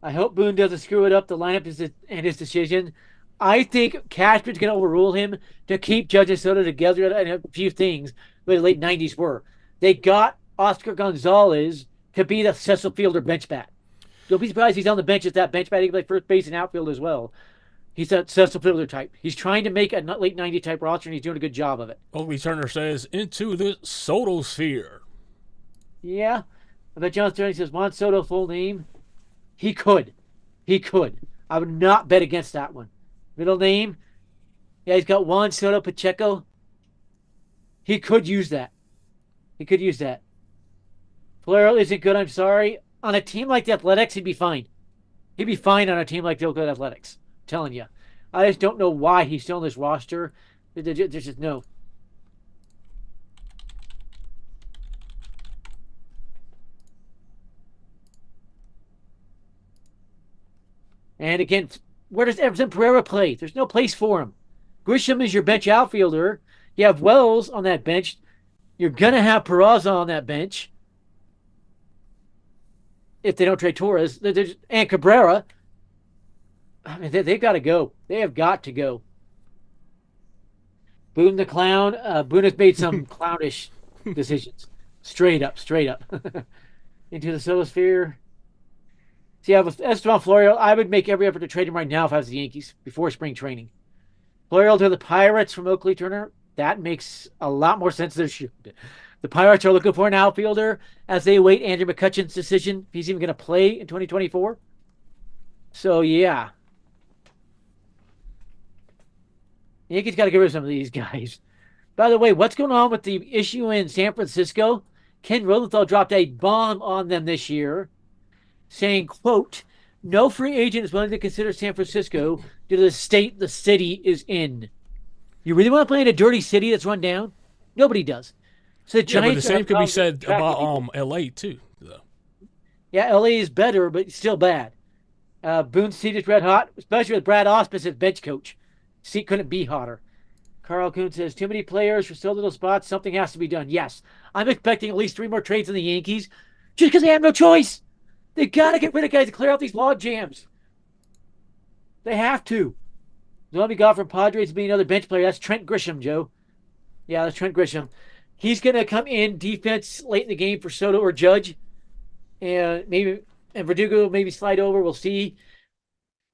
I hope Boone doesn't screw it up. The lineup and his decision. I think Cashman's going to overrule him to keep Judge and Soto together and a few things where the late 90s were. They got Oscar Gonzalez to be the Cecil Fielder bench bat. Don't be surprised he's on the bench as that bench bat. He can play first base and outfield as well. He's that Cecil Fielder type. He's trying to make a late 90 type roster, and he's doing a good job of it. Oakley Turner says, into the Soto sphere. Yeah. I bet John Sterling says, Juan Soto full name. He could. He could. I would not bet against that one. Middle name. Yeah, he's got Juan Soto Pacheco. He could use that. He could use that. Florial isn't good, I'm sorry. On a team like the Athletics, he'd be fine. He'd be fine on a team like the Oakland Athletics. I'm telling you. I just don't know why he's still on this roster. There's just no. And again, where does Everson Pereira play? There's no place for him. Grisham is your bench outfielder. You have Wells on that bench. You're going to have Peraza on that bench. If they don't trade Torres. And Cabrera. I mean, they've got to go. They have got to go. Boone the Clown. Boone has made some clownish decisions. Straight up. Into the Sotosphere. See, with Esteban Florial, I would make every effort to trade him right now if I was the Yankees before spring training. Florial to the Pirates from Oakley Turner. That makes a lot more sense than it should. The Pirates are looking for an outfielder as they await Andrew McCutchen's decision if he's even going to play in 2024. So, yeah. The Yankees got to get rid of some of these guys. By the way, what's going on with the issue in San Francisco? Ken Rosenthal dropped a bomb on them this year, saying, quote, no free agent is willing to consider San Francisco due to the state the city is in. You really want to play in a dirty city that's run down? Nobody does. So the Giants, but the same could be said about L.A. too, though. Yeah, L.A. is better, but still bad. Boone's seat is red hot, especially with Brad Auspis as bench coach. Seat couldn't be hotter. Carl Kuhn says, too many players for so little spots. Something has to be done. Yes, I'm expecting at least 3 more trades in the Yankees just because they have no choice. They got to get rid of guys to clear out these log jams. They have to. The one we got from Padres to be another bench player, that's Trent Grisham, Joe. Yeah, that's Trent Grisham. He's going to come in defense late in the game for Soto or Judge. And Verdugo maybe slide over. We'll see.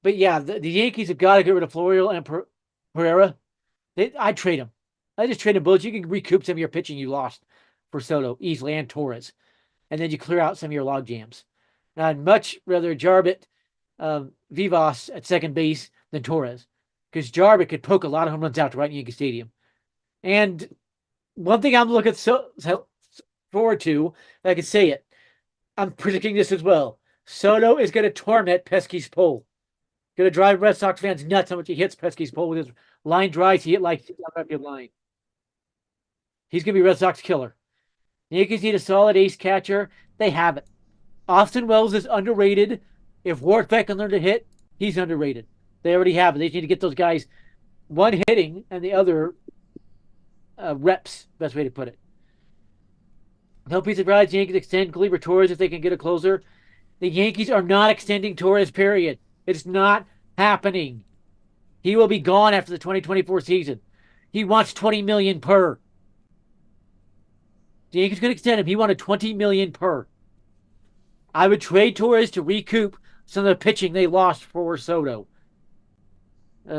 But yeah, the Yankees have got to get rid of Florial and Pereira. I'd trade them. I just trade them both. You can recoup some of your pitching you lost for Soto easily and Torres. And then you clear out some of your log jams. Now, I'd much rather Jarbit Vivas at second base than Torres. because Jarvis could poke a lot of home runs out to right in Yankee Stadium. And one thing I'm looking so forward to, I can say it, I'm predicting this as well. Soto is going to torment Pesky's pole. Going to drive Red Sox fans nuts how much he hits Pesky's pole with his line drives. He hit like the line. He's going to be Red Sox killer. The Yankees need a solid ace catcher. They have it. Austin Wells is underrated. If Wartbeck can learn to hit, he's underrated. They already have it. They just need to get those guys, one hitting and the other reps. Best way to put it. No piece of rides. The Yankees extend Gleyber Torres if they can get a closer. The Yankees are not extending Torres, period. It's not happening. He will be gone after the 2024 season. He wants $20 million per. The Yankees going to extend him. He wanted $20 million per. I would trade Torres to recoup some of the pitching they lost for Soto.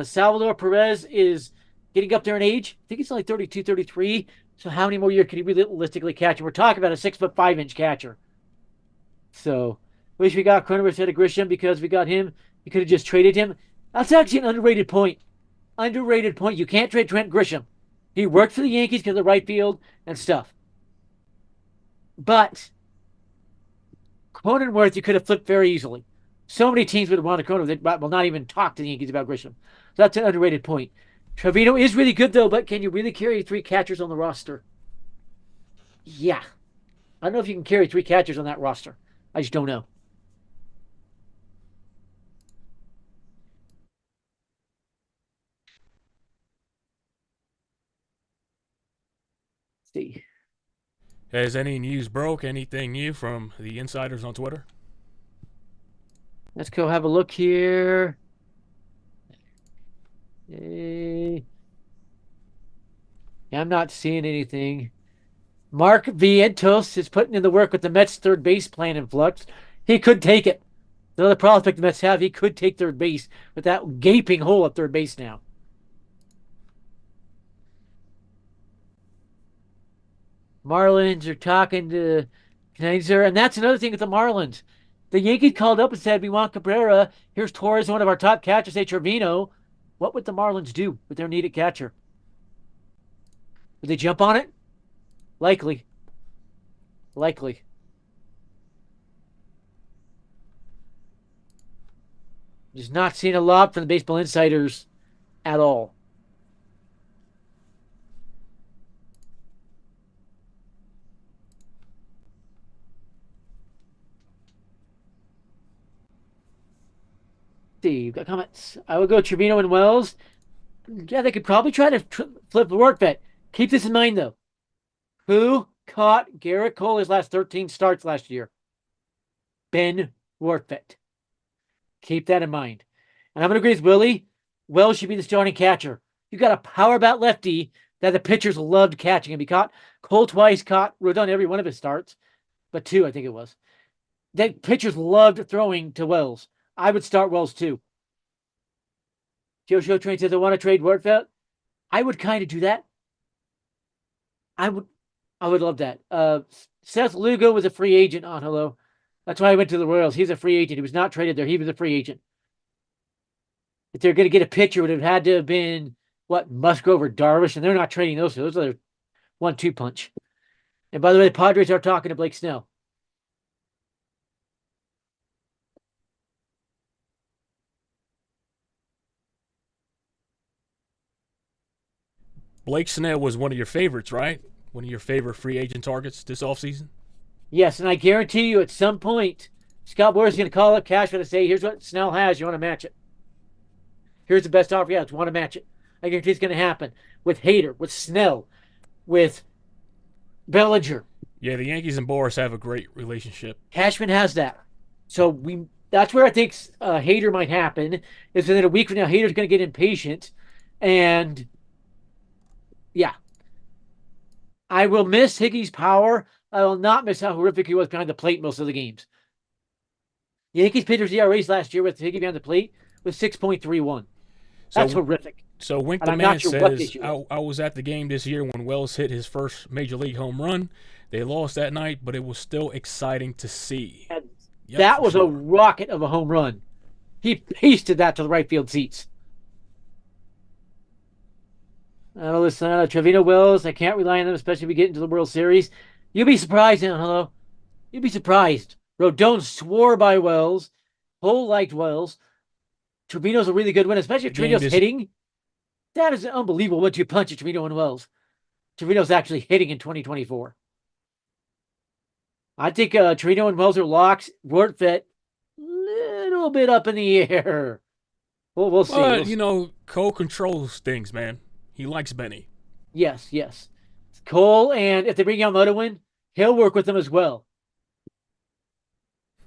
Salvador Perez is getting up there in age. I think he's only 32, 33. So how many more years can he realistically catch? And we're talking about a 6'5" catcher. So wish we got Cronenworth instead of Grisham because we got him. You could have just traded him. That's actually an underrated point. Underrated point. You can't trade Trent Grisham. He worked for the Yankees because of the right field and stuff. But Cronenworth, you could have flipped very easily. So many teams would have wanted Cronenworth. They will not even talk to the Yankees about Grisham. So that's an underrated point. Trevino is really good, though, but can you really carry 3 catchers on the roster? Yeah. I don't know if you can carry 3 catchers on that roster. I just don't know. Let's see. Has any news broke? Anything new from the insiders on Twitter? Let's go have a look here. Yeah, I'm not seeing anything. Mark Vientos is putting in the work with the Mets third base plan in flux. He could take it. The other prospect the Mets have, he could take third base with that gaping hole at third base now. Marlins are talking to Kaiser, and that's another thing with the Marlins. The Yankees called up and said, we want Cabrera. Here's Torres, one of our top catchers, say Trevino. What would the Marlins do with their needed catcher? Would they jump on it? Likely. Likely. Just not seeing a lot from the baseball insiders at all. See, got comments. I would go Trevino and Wells. Yeah, they could probably try to flip the work bet. Keep this in mind, though. Who caught Garrett Cole his last 13 starts last year? Ben Warfit. Keep that in mind. And I'm going to agree with Willie. Wells should be the starting catcher. You got a power bat lefty that the pitchers loved catching him. He caught Cole twice, caught Rodon every one of his starts, but 2, I think it was. The pitchers loved throwing to Wells. I would start Wells too. Joe Show Train says I want to trade Warfelt. I would kind of do that. I would love that. Seth Lugo was a free agent on Hello. That's why I went to the Royals. He's a free agent. He was not traded there. He was a free agent. If they're going to get a pitcher, it would have had to have been, Musgrove or Darvish, and they're not trading those two. Those are their 1-2 punch. And by the way, the Padres are talking to Blake Snell. Blake Snell was one of your favorites, right? One of your favorite free agent targets this offseason? Yes, and I guarantee you at some point, Scott Boras is going to call up Cashman and say, here's what Snell has. You want to match it? Here's the best offer. Yeah, you want to match it. I guarantee it's going to happen with Hader, with Snell, with Bellinger. Yeah, the Yankees and Boras have a great relationship. Cashman has that. So that's where I think Hader might happen, is within a week from now, Hader's going to get impatient. And, yeah. I will miss Higgy's power. I will not miss how horrific he was behind the plate most of the games. The Yankees pitchers ERAs last year with Higgy behind the plate was 6.31. That's horrific. So Winkleman says, I was at the game this year when Wells hit his first Major League home run. They lost that night, but it was still exciting to see. That was a rocket of a home run. He pasted that to the right field seats. Analysts, Trevino Wells. I can't rely on them, especially if we get into the World Series. You'll be surprised, hello. You'd be surprised. Rodon swore by Wells. Cole liked Wells. Trevino's a really good one, especially if Trevino's hitting. That is an unbelievable 1-2 punch at Trevino and Wells. Trevino's actually hitting in 2024. I think Trevino and Wells are locks. Rortvedt, little bit up in the air. We'll see. But, you know, Cole controls things, man. He likes Benny. Yes. Cole, and if they bring Yamamoto in, he'll work with them as well.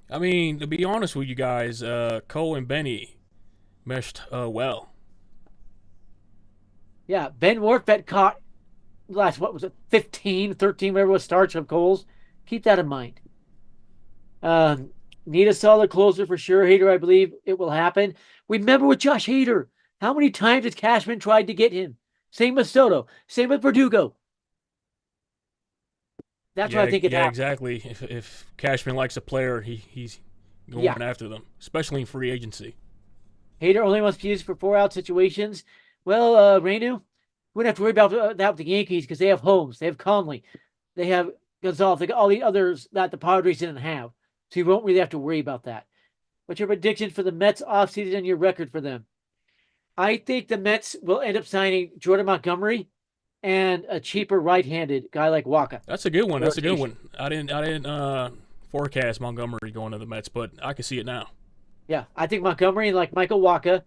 I mean, to be honest with you guys, Cole and Benny meshed well. Yeah, Ben Rortvedt caught last, 15, 13, whatever it was, starts of Cole's. Keep that in mind. Need a solid closer for sure. Hader, I believe it will happen. Remember with Josh Hader, how many times has Cashman tried to get him? Same with Soto. Same with Verdugo. That's what I think it happens. Exactly. If Cashman likes a player, he's going after them, especially in free agency. Hader only wants to use for 4-out situations. Well, Renu, we don't have to worry about that with the Yankees because they have Holmes, they have Conley, they have Gonzalez, they got all the others that the Padres didn't have. So you won't really have to worry about that. What's your prediction for the Mets offseason and your record for them? I think the Mets will end up signing Jordan Montgomery and a cheaper right-handed guy like Waka. That's a good one. That's a good one. I didn't forecast Montgomery going to the Mets, but I can see it now. Yeah, I think Montgomery like Michael Waka,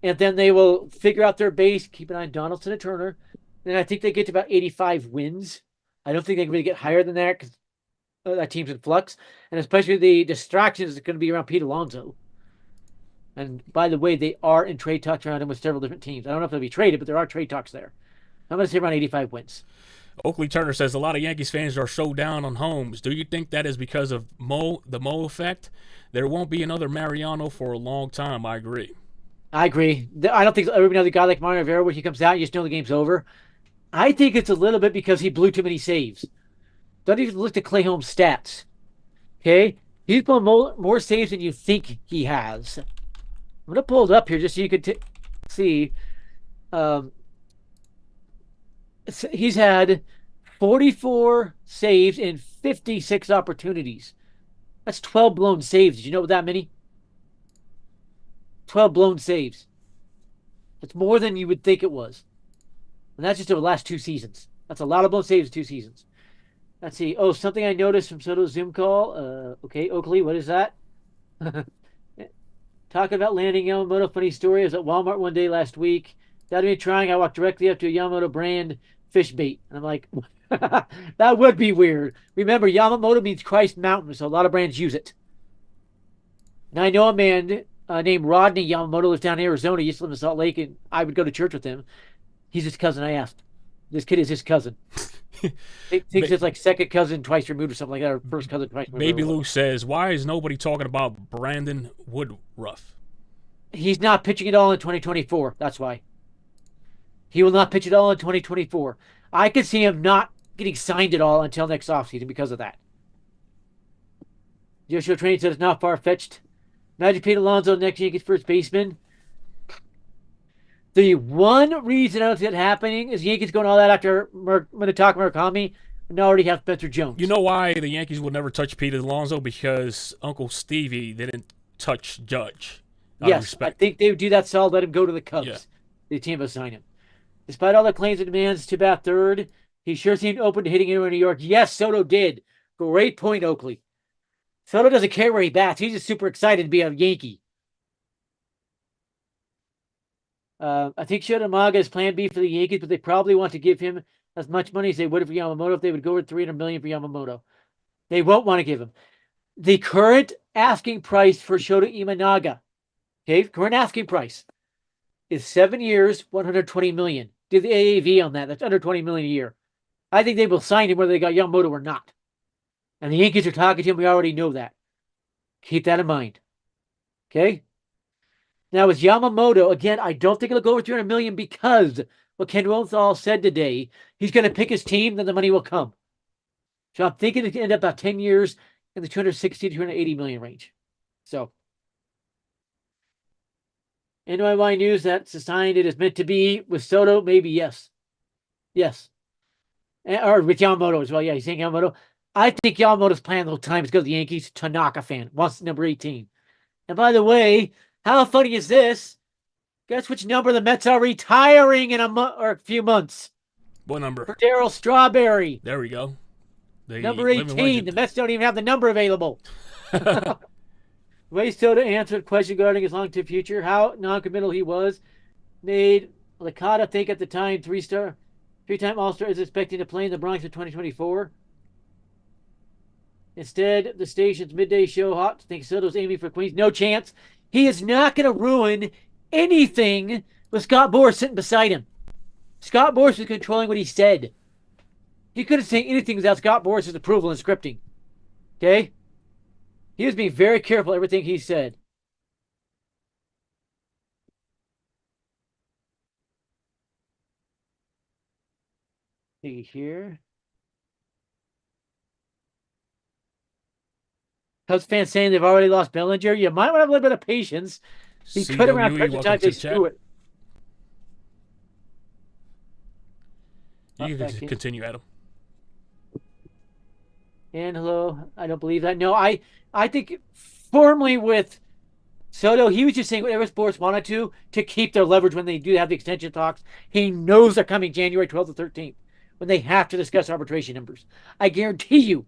and then they will figure out their base, keep an eye on Donaldson and Turner, and I think they get to about 85 wins. I don't think they can really get higher than that because that team's in flux, and especially the distractions are going to be around Pete Alonso. And by the way, they are in trade talks around him with several different teams. I don't know if they'll be traded, but there are trade talks there. I'm going to say around 85 wins. Oakley Turner says a lot of Yankees fans are so down on Holmes. Do you think that is because of the Mo effect? There won't be another Mariano for a long time. I agree. I don't think everybody knows a guy like Mario Rivera when he comes out, you just know the game's over. I think it's a little bit because he blew too many saves. Don't even look at Clay Holmes' stats. Okay? He's blown more saves than you think he has. I'm going to pull it up here just so you can see. He's had 44 saves in 56 opportunities. That's 12 blown saves. Did you know that many? 12 blown saves. That's more than you would think it was. And that's just over the last 2 seasons. That's a lot of blown saves in 2 seasons. Let's see. Oh, something I noticed from Soto's Zoom call. Okay, Oakley, what is that? Talking about landing Yamamoto. Funny story. I was at Walmart one day last week. Without me trying, I walked directly up to a Yamamoto brand fish bait. And I'm like, that would be weird. Remember, Yamamoto means Christ Mountain, so a lot of brands use it. And I know a man named Rodney Yamamoto lives down in Arizona. He used to live in Salt Lake, and I would go to church with him. He's his cousin. I asked. This kid is his cousin. He thinks it's like second cousin twice removed or something like that, or first cousin twice removed. Baby Lou says, why is nobody talking about Brandon Woodruff? He's not pitching at all in 2024. That's why. He will not pitch at all in 2024. I could see him not getting signed at all until next offseason because of that. Joshua Train said it's not far-fetched. Imagine Pete Alonso next Yankees first baseman. The one reason I don't see it happening is the Yankees going all that after Munetaka Murakami and already have Spencer Jones. You know why the Yankees would never touch Pete Alonso? Because Uncle Stevie didn't touch Judge. Yes, I think they would do that solid, let him go to the Cubs. Yeah. The team will sign him. Despite all the claims and demands to bat third, he sure seemed open to hitting anywhere in New York. Yes, Soto did. Great point, Oakley. Soto doesn't care where he bats. He's just super excited to be a Yankee. I think Shota Umaga is plan B for the Yankees, but they probably want to give him as much money as they would for Yamamoto if they would go with $300 million for Yamamoto. They won't want to give him. The current asking price for Shota Imanaga, okay, current asking price is 7 years, $120 million. Do the AAV on that. That's under $20 million a year. I think they will sign him whether they got Yamamoto or not. And the Yankees are talking to him. We already know that. Keep that in mind. Okay? Now, with Yamamoto, again, I don't think it'll go over $300 million because what Ken Rosenthal said today, he's going to pick his team, then the money will come. So I'm thinking it's going to end up about 10 years in the $260 to $280 million range. So, NYYNEWS, that's the sign it is meant to be. With Soto, maybe yes. Yes. Or with Yamamoto as well. Yeah, he's saying Yamamoto. I think Yamamoto's plan the whole time is go to the Yankees. Tanaka fan. Wants number 18. And by the way, how funny is this? Guess which number the Mets are retiring in a few months? What number? For Darryl Strawberry. There we go. Number 18. The Mets don't even have the number available. Ray Soto answered question regarding his long-term future, how non-committal he was, made Licata think at the time three-time All-Star is expecting to play in the Bronx in 2024. Instead, the station's midday show hot thinks Soto's aiming for Queens. No chance. He is not going to ruin anything with Scott Boras sitting beside him. Scott Boras was controlling what he said. He couldn't say anything without Scott Boras' approval and scripting. Okay? He was being very careful everything he said. See here. Cubs fans saying they've already lost Bellinger. You might want to have a little bit of patience. He could have pressure times they screw it. You can continue, Adam. And hello, I don't believe that. No, I think firmly with Soto, he was just saying whatever sports wanted to keep their leverage when they do have the extension talks. He knows they're coming January 12th or 13th when they have to discuss arbitration numbers. I guarantee you,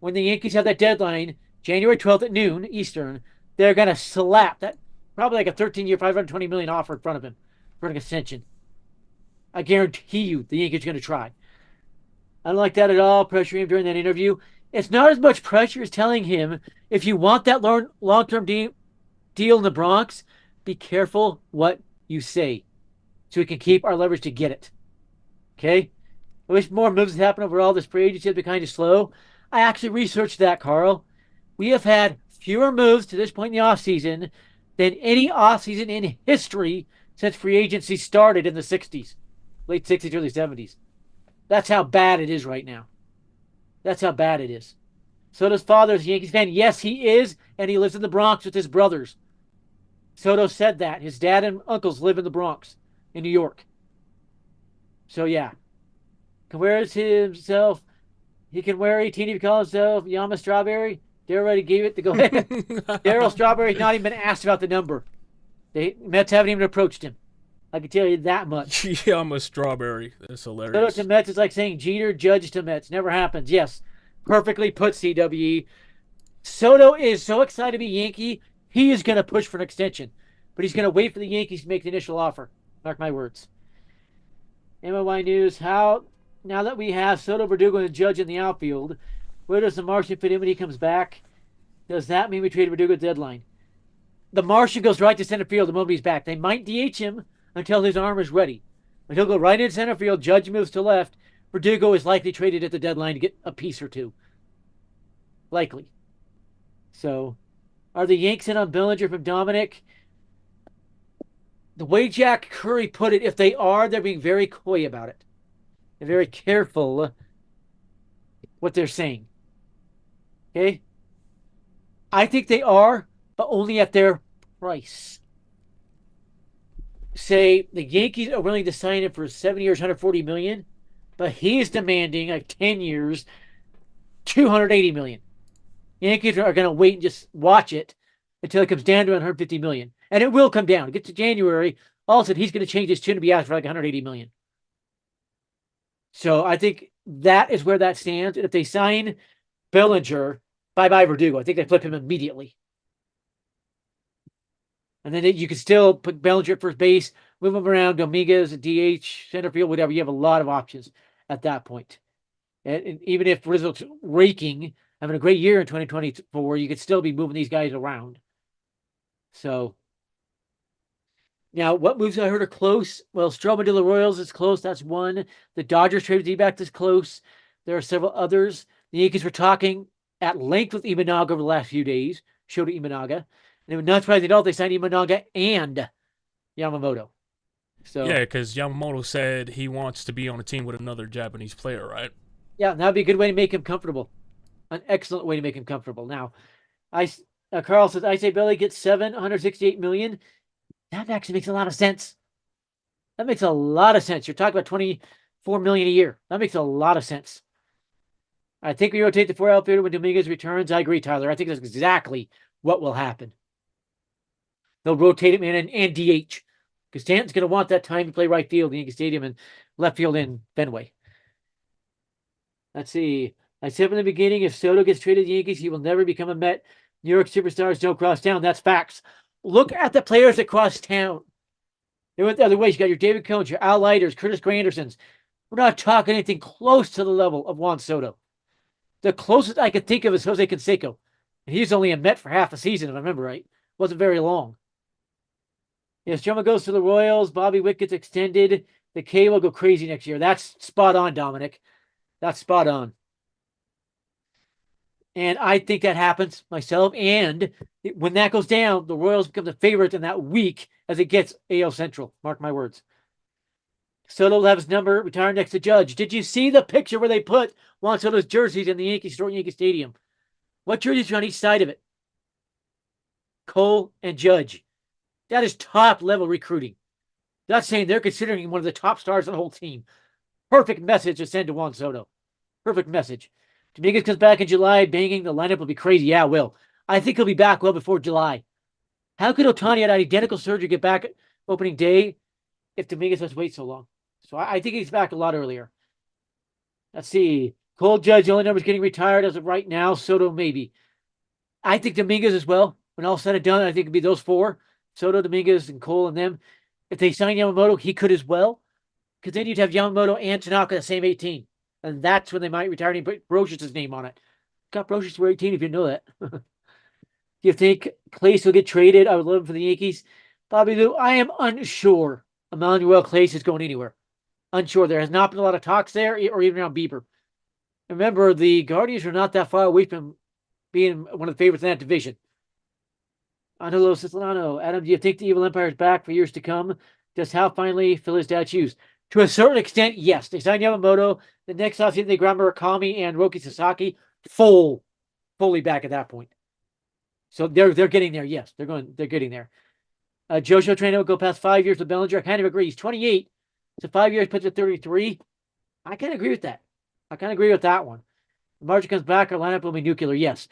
when the Yankees have that deadline, January 12th at noon Eastern, they're going to slap that probably like a 13-year, $520 million offer in front of him for an extension. I guarantee you the Yankees are going to try. I don't like that at all, pressuring him during that interview. It's not as much pressure as telling him, if you want that long-term deal in the Bronx, be careful what you say so we can keep our leverage to get it. Okay? I wish more moves had happened overall. This free agency has been kind of slow. I actually researched that, Carl. We have had fewer moves to this point in the offseason than any offseason in history since free agency started in the 60s. Late 60s, early 70s. That's how bad it is right now. That's how bad it is. Soto's father is a Yankees fan. Yes, he is, and he lives in the Bronx with his brothers. Soto said that. His dad and uncles live in the Bronx, in New York. So, yeah. Can wear himself. He can wear 18 if he calls himself Yama Strawberry. They already gave it to go ahead. Darryl Strawberry's not even been asked about the number. The Mets haven't even approached him. I can tell you that much. Yama Strawberry. That's hilarious. Soto to Mets is like saying Jeter, Judge to Mets. Never happens. Yes. Perfectly put, CWE. Soto is so excited to be Yankee, he is going to push for an extension. But he's going to wait for the Yankees to make the initial offer. Mark my words. NYYNEWS, now that we have Soto, Verdugo, and Judge in the outfield, where does the Martian fit in when he comes back? Does that mean we trade Verdugo at the deadline? The Martian goes right to center field the moment he's back. They might DH him until his arm is ready. But he'll go right into center field. Judge moves to left. Verdugo is likely traded at the deadline to get a piece or two. Likely. So, are the Yanks in on Bellinger from Dominic? The way Jack Curry put it, if they are, they're being very coy about it. They're very careful what they're saying. Okay? I think they are, but only at their price. Say the Yankees are willing to sign him for 7 years, $140 million, but he's demanding like 10 years, $280 million. Yankees are going to wait and just watch it until it comes down to $150 million. And it will come down. It gets to January, all of a sudden he's going to change his tune to be asked for like $180 million. So I think that is where that stands. And if they sign Bellinger, bye-bye Verdugo. I think they flip him immediately. And then you can still put Bellinger at first base, move him around, Dominguez, DH, center field, whatever. You have a lot of options at that point. And even if Rizzo's raking, having a great year in 2024, you could still be moving these guys around. So, now, what moves I heard are close? Well, Stroman to the Royals is close. That's one. The Dodgers traded D-back is close. There are several others. The Yankees were talking at length with Imanaga over the last few days. Shota Imanaga. And it was not surprising at all they signed Imanaga and Yamamoto. So yeah, because Yamamoto said he wants to be on a team with another Japanese player, right? Yeah, that would be a good way to make him comfortable. An excellent way to make him comfortable. Now, Carl says, I say Belly gets $768 million. That actually makes a lot of sense. That makes a lot of sense. You're talking about $24 million a year. That makes a lot of sense. I think we rotate the 4 outfielder when Dominguez returns. I agree, Tyler. I think that's exactly what will happen. They'll rotate him in and DH because Stanton's going to want that time to play right field in Yankee Stadium and left field in Fenway. Let's see. I said from the beginning, if Soto gets traded to the Yankees, he will never become a Met. New York superstars don't cross town. That's facts. Look at the players that cross town. They went the other way. You got your David Cones, your Al Leiters, Curtis Grandersons. We're not talking anything close to the level of Juan Soto. The closest I could think of is Jose Canseco. And he's only a Met for half a season, if I remember right. Wasn't very long. If Stroma goes to the Royals, Bobby Witt gets extended. The K will go crazy next year. That's spot on, Dominic. That's spot on. And I think that happens myself. And when that goes down, the Royals become the favorite in that week as it gets AL Central. Mark my words. Soto will have his number retired next to Judge. Did you see the picture where they put Juan Soto's jerseys in the Yankee store at Yankee Stadium? What jerseys are on each side of it? Cole and Judge. That is top level recruiting. That's saying they're considering him one of the top stars of the whole team. Perfect message to send to Juan Soto. Perfect message. Dominguez comes back in July, banging. The lineup will be crazy. Yeah, it will. I think he'll be back well before July. How could Ohtani had identical surgery get back opening day if Dominguez has to wait so long? So I think he's back a lot earlier. Let's see. Cole, Judge, the only number's getting retired as of right now. Soto, maybe. I think Dominguez as well. When all said and done, I think it'd be those four. Soto, Dominguez, and Cole and them. If they sign Yamamoto, he could as well. Because then you'd have Yamamoto and Tanaka the same 18. And that's when they might retire and put Brocious' name on it. Got Brocious for 18 if you know that. Do you think Clace will get traded? I would love him for the Yankees. Bobby Lou, I am unsure Emmanuel Clace is going anywhere. Unsure. There has not been a lot of talks there or even around Bieber. Remember, the Guardians are not that far away from being one of the favorites in that division. Angelo Cisolano. Adam, do you think the Evil Empire is back for years to come? Just how finally fill his dad's shoes? To a certain extent, yes. They signed Yamamoto. The next offseason, they grabbed Murakami and Roki Sasaki. Fully back at that point. So they're getting there. Yes, they're getting there. Joshua Trano will go past 5 years with Bellinger. I kind of agree. He's 28. So 5 years puts it 33. I kind of agree with that. I kind of agree with that one. When Martin comes back, our lineup will be nuclear. Yes.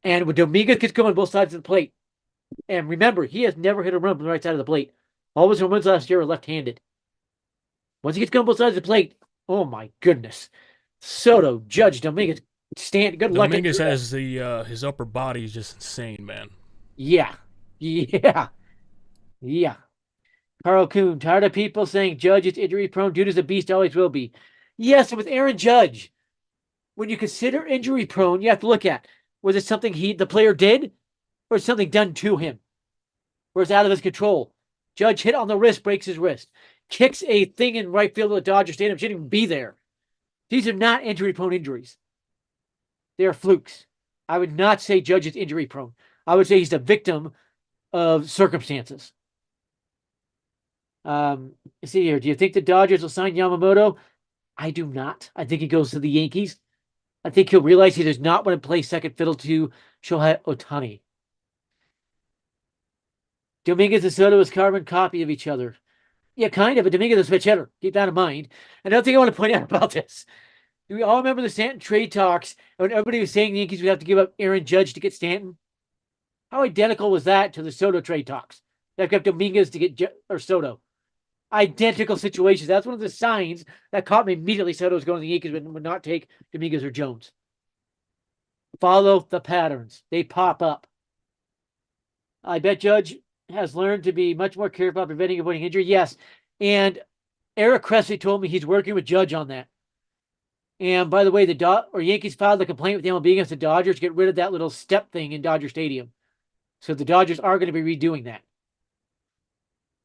And when Dominguez gets going on both sides of the plate. And remember, he has never hit a run from the right side of the plate. All his home runs last year were left-handed. Once he gets going both sides of the plate, oh my goodness. Soto, Judge, Dominguez, Stanton, good luck. Dominguez has the his upper body is just insane, man. Yeah. Carl Kuhn, tired of people saying Judge is injury prone. Dude is a beast, always will be. Yes, with Aaron Judge, when you consider injury prone, you have to look at, was it something the player did, or something done to him? Where it's out of his control? Judge hit on the wrist, breaks his wrist. Kicks a thing in right field of the Dodger Stadium, shouldn't even be there. These are not injury-prone injuries. They are flukes. I would not say Judge is injury-prone. I would say he's a victim of circumstances. Let's see here. Do you think the Dodgers will sign Yamamoto? I do not. I think he goes to the Yankees. I think he'll realize he does not want to play second fiddle to Shohei Ohtani. Dominguez and Soto is carbon copy of each other. Yeah, kind of, but Dominguez is a switch hitter. Keep that in mind. Another thing I want to point out about this. Do we all remember the Stanton trade talks when everybody was saying the Yankees would have to give up Aaron Judge to get Stanton? How identical was that to the Soto trade talks? That kept Dominguez to get Soto. Identical situations. That's one of the signs that caught me immediately. Soto was going to the Yankees but would not take Dominguez or Jones. Follow the patterns. They pop up. I bet Judge has learned to be much more careful about preventing avoiding injury. Yes. And Eric Cressy told me he's working with Judge on that. And by the way, Yankees filed a complaint with the MLB against the Dodgers to get rid of that little step thing in Dodger Stadium. So the Dodgers are going to be redoing that.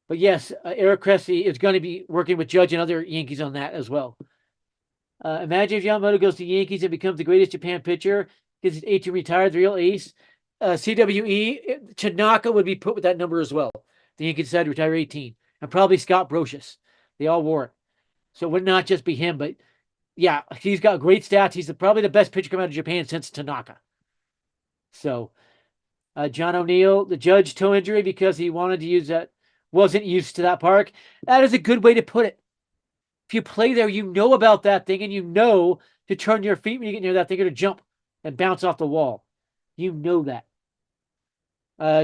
But yes, Eric Cressy is going to be working with Judge and other Yankees on that as well. Imagine if Yamamoto goes to the Yankees and becomes the greatest Japan pitcher, gets his 18 retired, the real ace. CWE, Tanaka would be put with that number as well. The Yankees decided to retire 18. And probably Scott Brocious. They all wore it. So it would not just be him, but yeah, he's got great stats. He's probably the best pitcher coming out of Japan since Tanaka. So, John O'Neill, the Judge toe injury because he wanted to use that wasn't used to that park. That is a good way to put it. If you play there, you know about that thing, and you know to turn your feet when you get near that thing or to jump and bounce off the wall. You know that.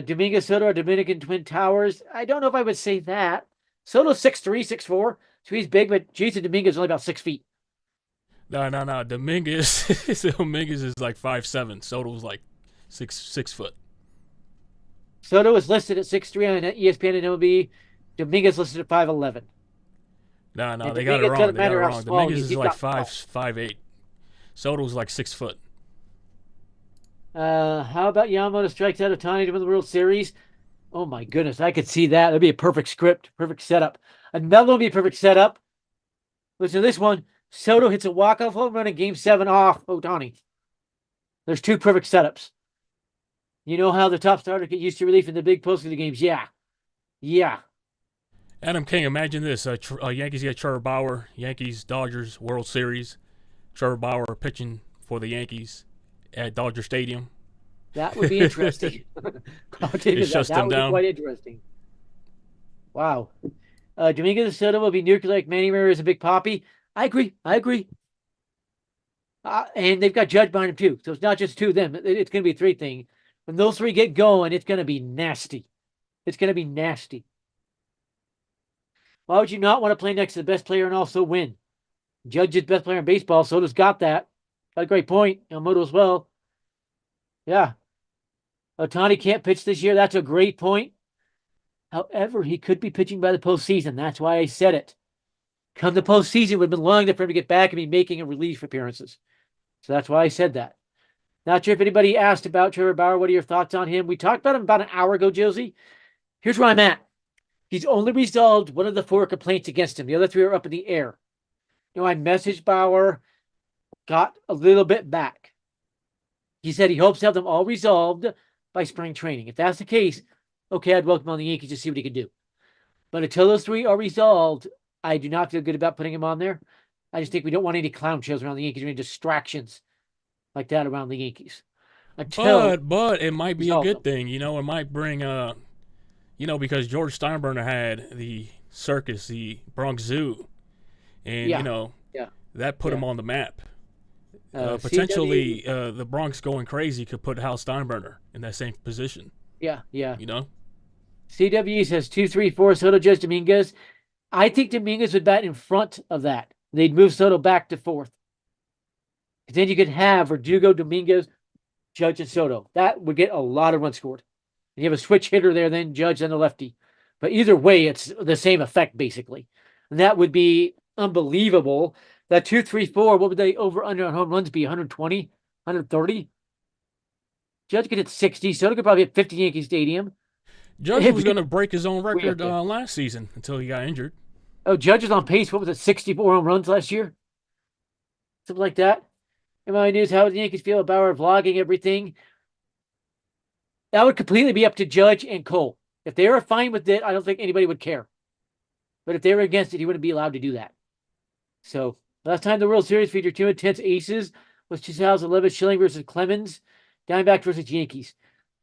Dominguez Soto or Dominican Twin Towers. I don't know if I would say that. Soto's 6'3", 6'4", so he's big, but Jason Dominguez is only about 6 feet. No. Dominguez, Dominguez is like 5'7". Soto's like 6 foot. Soto is listed at 6'3" on ESPN and MLB. Dominguez listed at 5'11". No, they got it wrong. They got it wrong. Dominguez is like 5'8". Soto's like 6 foot. How about Yamamoto strikes out Ohtani to win the World Series? Oh my goodness, I could see that. That'd be a perfect script, perfect setup. Another one would be a perfect setup. Listen to this one. Soto hits a walk-off home run in Game 7 off Ohtani. There's 2 perfect setups. You know how the top starters get used to relief in the big postseason games? Yeah. Adam King, imagine this. Yankees get Trevor Bauer. Yankees, Dodgers, World Series. Trevor Bauer pitching for the Yankees at Dodger Stadium. That would be interesting. It shuts them would down. Be quite interesting. Wow. Dominguez Soto will be nuclear like Manny Ramirez and Big Papi. I agree. And they've got Judge behind him too. So it's not just 2 of them. It's going to be a 3 thing. When those 3 get going, it's going to be nasty. Why would you not want to play next to the best player and also win? Judge is best player in baseball. Soto's got that. Got a great point. Yamamoto as well. Yeah. Ohtani can't pitch this year. That's a great point. However, he could be pitching by the postseason. That's why I said it. Come the postseason, it would have been long enough for him to get back and be making a relief appearances. So that's why I said that. Not sure if anybody asked about Trevor Bauer. What are your thoughts on him? We talked about him about an hour ago, Josie. Here's where I'm at. He's only resolved 1 of the 4 complaints against him. The other 3 are up in the air. I messaged Bauer, got a little bit back. He said he hopes to have them all resolved by spring training. If that's the case, okay, I'd welcome him on the Yankees to see what he can do. But until those 3 are resolved, I do not feel good about putting him on there. I just think we don't want any clown shows around the Yankees or any distractions like that around the Yankees. But it might be a good thing. It might bring, because George Steinbrenner had the circus, the Bronx Zoo, and, that put him on the map. Potentially, the Bronx going crazy could put Hal Steinbrenner in that same position. Yeah. CW says 2-3-4 Soto, Judge, Dominguez. I think Dominguez would bat in front of that. They'd move Soto back to 4th. Then you could have Verdugo, Dominguez, Judge, and Soto. That would get a lot of runs scored. And you have a switch hitter there, then Judge, and the lefty. But either way, it's the same effect, basically. And that would be unbelievable. That 2-3-4, what would they over-under on home runs be? 120? 130? Judge could hit 60. Soto could probably hit 50 Yankee Stadium. Judge was going to break his own record last season until he got injured. Oh, Judge is on pace. What was it, 64 home runs last year? Something like that. NYYNEWS, how would the Yankees feel about Bauer vlogging everything? That would completely be up to Judge and Cole. If they were fine with it, I don't think anybody would care. But if they were against it, he wouldn't be allowed to do that. So, last time the World Series featured 2 intense aces was 2011 Schilling versus Clemens, Diamondbacks versus Yankees.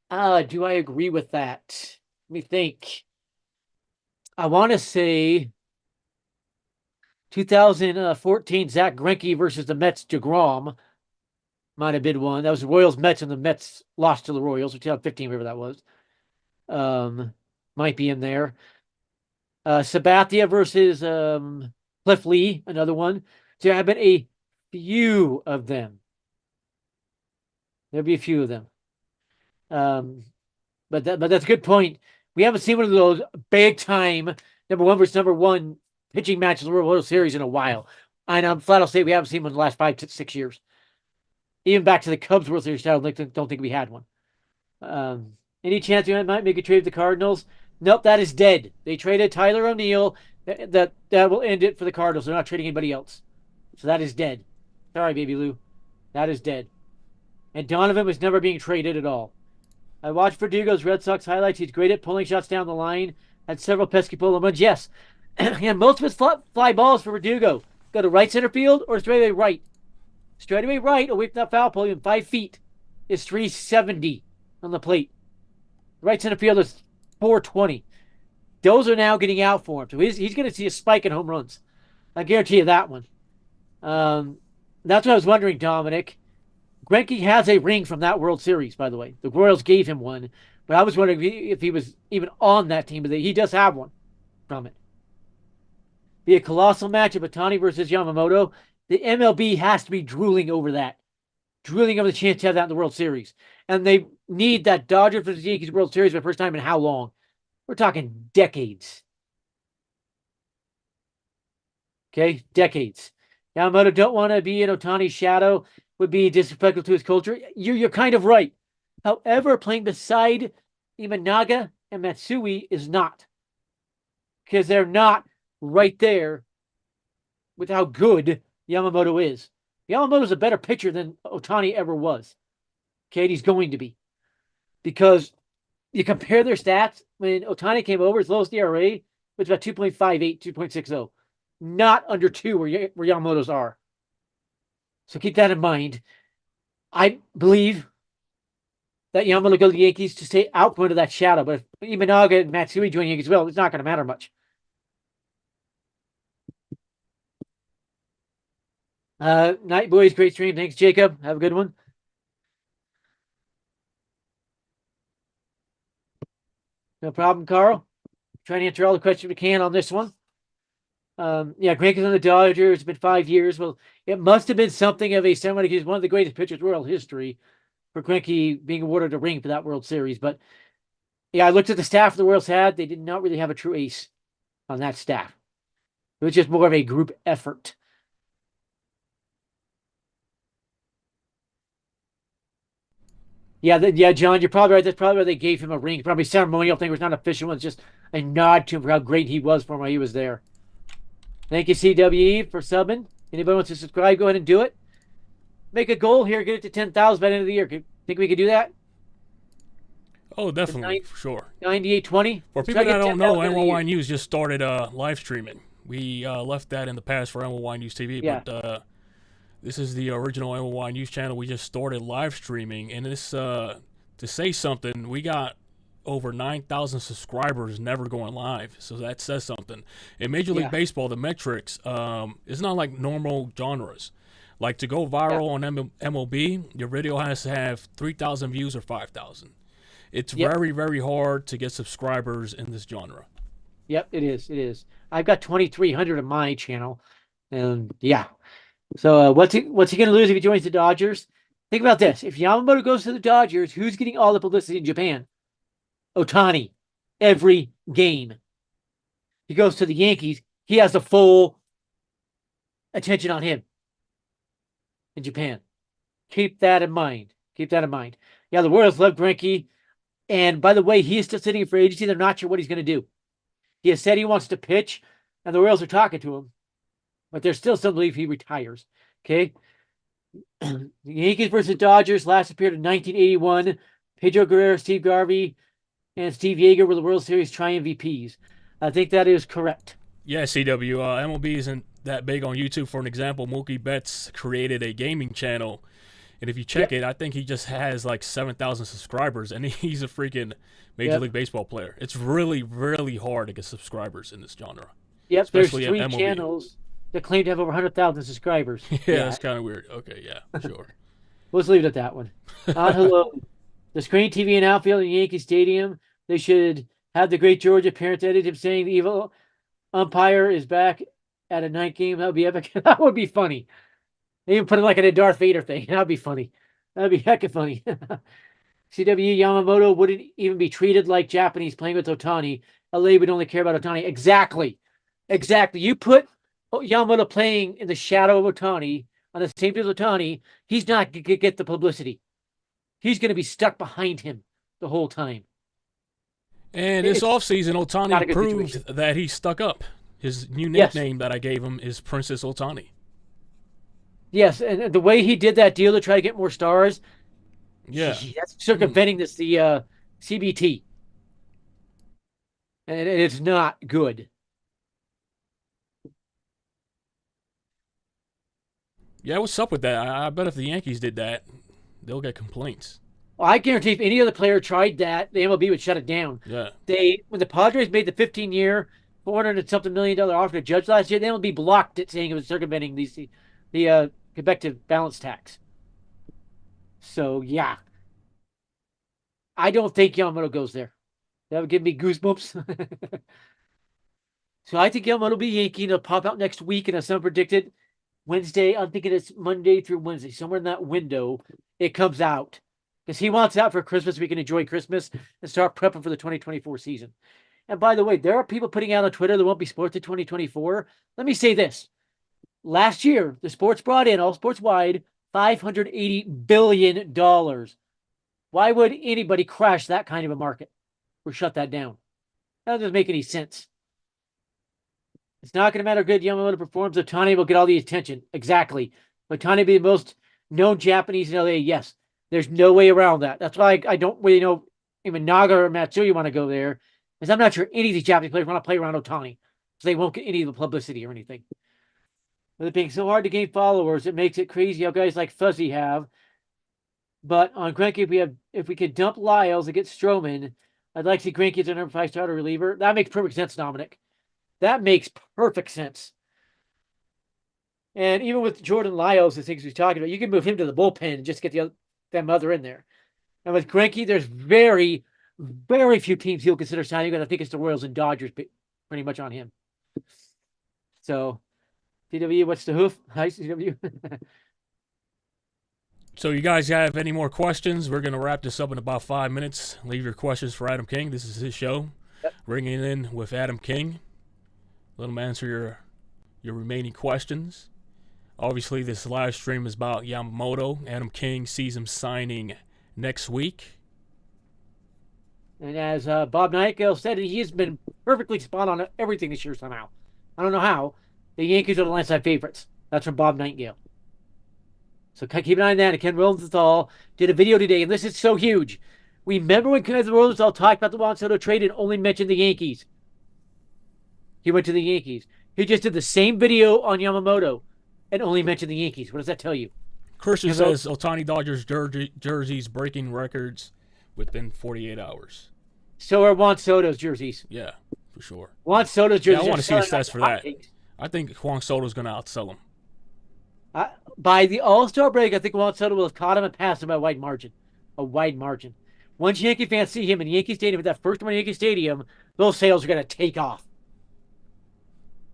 Do I agree with that? Let me think. I want to say 2014 Zach Greinke versus the Mets DeGrom might have been one. That was the Royals Mets, and the Mets lost to the Royals, or 2015, whatever that was. Might be in there. Sabathia versus Cliff Lee, another one. So there have been a few of them. There'll be a few of them. But that's a good point. We haven't seen one of those big time number 1 versus number 1 pitching matches in the World Series in a while. And I'm flat out say we haven't seen one in the last 5 to 6 years. Even back to the Cubs World Series, I don't think we had one. Any chance we might make a trade with the Cardinals? Nope, that is dead. They traded Tyler O'Neill. That will end it for the Cardinals. They're not trading anybody else. So that is dead. Sorry, Baby Lou. That is dead. And Donovan was never being traded at all. I watched Verdugo's Red Sox highlights. He's great at pulling shots down the line. Had several pesky pull runs. Yes. And most of his fly balls for Verdugo go to right center field or straightaway right. Straightaway right, away from that foul pole, even 5 feet, is 370 on the plate. Right center field is 420. those are now getting out for him. So he's going to see a spike in home runs. I guarantee you that one. That's what I was wondering, Dominic. Greinke has a ring from that World Series, by the way. The Royals gave him one, but I was wondering if he was even on that team, but he does have one from it. Be a colossal match of Ohtani versus Yamamoto. The MLB has to be drooling over that. Drooling over the chance to have that in the World Series. And they need that Dodgers versus Yankees World Series for the first time in how long? We're talking decades. Okay, decades. Yamamoto don't want to be in Ohtani's shadow, would be disrespectful to his culture. You're kind of right. However, playing beside Imanaga and Matsui is not. Because they're not right there with how good Yamamoto is. Yamamoto's a better pitcher than Ohtani ever was. Okay, he's going to be. Because you compare their stats, when Ohtani came over, his lowest ERA was about 2.58, 2.60. Not under 2 where Yamamoto's are. So keep that in mind. I believe that Yamamoto will go to the Yankees to stay out from under that shadow. But if Imanaga and Matsui join the Yankees, well, it's not going to matter much. Night, boys. Great stream. Thanks, Jacob. Have a good one. No problem, Carl. Trying to answer all the questions we can on this one. Yeah, Greinke's on the Dodgers. It's been 5 years. Well, it must have been something of a ceremony. He's one of the greatest pitchers in world history for Greinke being awarded a ring for that World Series. But yeah, I looked at the staff the Royals had. They did not really have a true ace on that staff. It was just more of a group effort. Yeah, John, you're probably right. That's probably why they gave him a ring. Probably ceremonial thing. It was not official. It's just a nod to him for how great he was for him while he was there. Thank you, CWE, for subbing. Anybody wants to subscribe, go ahead and do it. Make a goal here, get it to 10,000 by the end of the year. Think we could do that? Oh, definitely, for sure. 9820. For people that don't know, NYY News just started live streaming. We left that in the past for NYY News TV, Yeah. but this is the original NYY News channel. We just started live streaming, and this to say something, we got over 9,000 subscribers never going live, so that says something. In Major League Baseball, the metrics, it's not like normal genres. Like to go viral on MLB, your video has to have 3,000 views or 5,000. It's very, very hard to get subscribers in this genre. Yep, it is. It is. I've got 2,300 on my channel, and yeah. So what's he going to lose if he joins the Dodgers? Think about this: if Yamamoto goes to the Dodgers, who's getting all the publicity in Japan? Ohtani, every game. He goes to the Yankees, he has the full attention on him in Japan. Keep that in mind. Keep that in mind. Yeah, the Royals love Greinke. And by the way, he is still sitting in free agency. They're not sure what he's going to do. He has said he wants to pitch, and the Royals are talking to him. But there's still some belief he retires. Okay? The Yankees versus Dodgers last appeared in 1981. Pedro Guerrero, Steve Garvey, and Steve Yeager were the World Series tri-MVPs. I think that is correct. Yeah, CW. MLB isn't that big on YouTube. For an example, Mookie Betts created a gaming channel, and if you check it, I think he just has like 7,000 subscribers, and he's a freaking Major League Baseball player. It's really, really hard to get subscribers in this genre. Yep, especially there's 3 channels that claim to have over 100,000 subscribers. Yeah, that's kind of weird. Okay, yeah, sure. Let's leave it at that one. Hello. The screen TV and outfield in Yankee Stadium, they should have the great Georgia parents edit him saying the evil umpire is back at a night game. That would be epic. That would be funny. They even put it like in a Darth Vader thing. That would be funny. That would be heckin' funny. CW Yamamoto wouldn't even be treated like Japanese playing with Ohtani. LA would only care about Ohtani. Exactly. Exactly. You put Yamamoto playing in the shadow of Ohtani on the same team as Ohtani, he's not going to get the publicity. He's going to be stuck behind him the whole time. And this offseason, Ohtani proved that he stuck up. His new nickname that I gave him is Princess Ohtani. Yes, and the way he did that deal to try to get more stars, that's circumventing the CBT. And it's not good. Yeah, what's up with that? I bet if the Yankees did that, they'll get complaints. I guarantee if any other player tried that, the MLB would shut it down. Yeah. When the Padres made the 15-year, $400 million offer to Judge last year, the MLB blocked it, saying it was circumventing the convective balance tax. So yeah, I don't think Yamamoto goes there. That would give me goosebumps. So I think Yamamoto will be Yankee, and it'll pop out next week, and as some predicted, Wednesday. I'm thinking it's Monday through Wednesday, somewhere in that window. It comes out because he wants it out for Christmas. So we can enjoy Christmas and start prepping for the 2024 season. And by the way, there are people putting out on Twitter there won't be sports in 2024. Let me say this: last year, the sports brought in all sports wide $580 billion. Why would anybody crash that kind of a market or shut that down? That doesn't make any sense. It's not going to matter how good Yamamoto performs. Ohtani will get all the attention. Exactly. Ohtani will be the most known Japanese in LA. Yes. There's no way around that. That's why I don't really know even Naga or Matsui want to go there. Because I'm not sure any of these Japanese players want to play around Ohtani. So they won't get any of the publicity or anything. With it being so hard to gain followers, it makes it crazy how guys like Fuzzy have. But on Greinke, if we could dump Lyles and get Stroman, I'd like to see Greinke as a number 5 starter reliever. That makes perfect sense, Dominic. That makes perfect sense. And even with Jordan Lyles, the things we're talking about, you can move him to the bullpen and just get them other in there. And with Greinke, there's very, very few teams he'll consider signing, and I think it's the Royals and Dodgers pretty much on him. So, CW, what's the hoof? Hi, CW. So you guys have any more questions? We're going to wrap this up in about 5 minutes. Leave your questions for Adam King. This is his show. Yep. Ringing in with Adam King. Let him answer your remaining questions. Obviously, this live stream is about Yamamoto. Adam King sees him signing next week. And as Bob Nightengale said, he has been perfectly spot on everything this year somehow. I don't know how. The Yankees are the landslide favorites. That's from Bob Nightengale. So keep an eye on that. And Ken Rosenthal did a video today, and this is so huge. Remember when Ken Rosenthal talked about the Juan Soto trade and only mentioned the Yankees? He went to the Yankees. He just did the same video on Yamamoto and only mentioned the Yankees. What does that tell you? Christian says Ohtani Dodgers jerseys breaking records within 48 hours. So are Juan Soto's jerseys. Yeah, for sure. Juan Soto's jerseys. Yeah, I want to see the stats for that. I think Juan Soto's going to outsell him. By the All-Star break, I think Juan Soto will have caught him and passed him by a wide margin. A wide margin. Once Yankee fans see him in Yankee Stadium at that first one in Yankee Stadium, those sales are going to take off.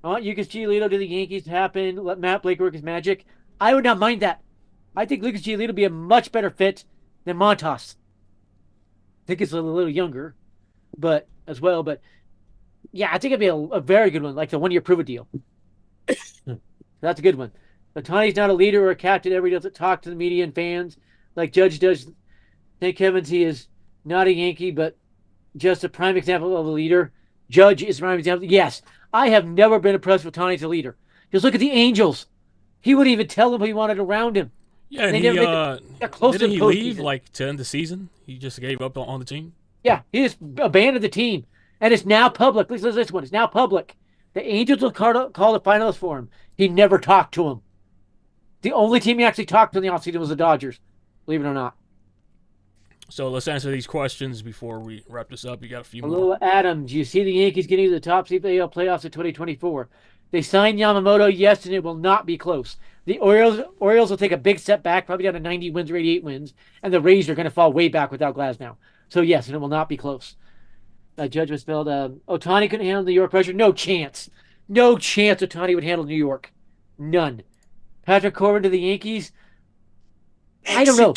I want Lucas Giolito to the Yankees to happen. Let Matt Blake work his magic. I would not mind that. I think Lucas Giolito would be a much better fit than Montas. I think he's a little younger, but yeah, I think it'd be a very good one, like the 1-year prove-it deal. That's a good one. Ohtani's not a leader or a captain. Everybody doesn't talk to the media and fans like Judge does. Thank heavens he is not a Yankee, but just a prime example of a leader. Judge is a prime example. Yes, I have never been impressed with Ohtani as a leader. Just look at the Angels. He wouldn't even tell them who he wanted around him. Yeah, and didn't he leave like to end the season? He just gave up on the team? Yeah, he just abandoned the team. And it's now public. Listen to this one. It's now public. The Angels will call the finalists for him. He never talked to him. The only team he actually talked to in the offseason was the Dodgers, believe it or not. So let's answer these questions before we wrap this up. You got a few more. Hello, Adam. Do you see the Yankees getting to the top seed playoffs in 2024? They signed Yamamoto, yes, and it will not be close. The Orioles will take a big step back, probably down to 90 wins or 88 wins, and the Rays are going to fall way back without Glasnow. So, yes, and it will not be close. Judge was spelled, Ohtani couldn't handle New York pressure. No chance. No chance Ohtani would handle New York. None. Patrick Corbin to the Yankees. I don't know.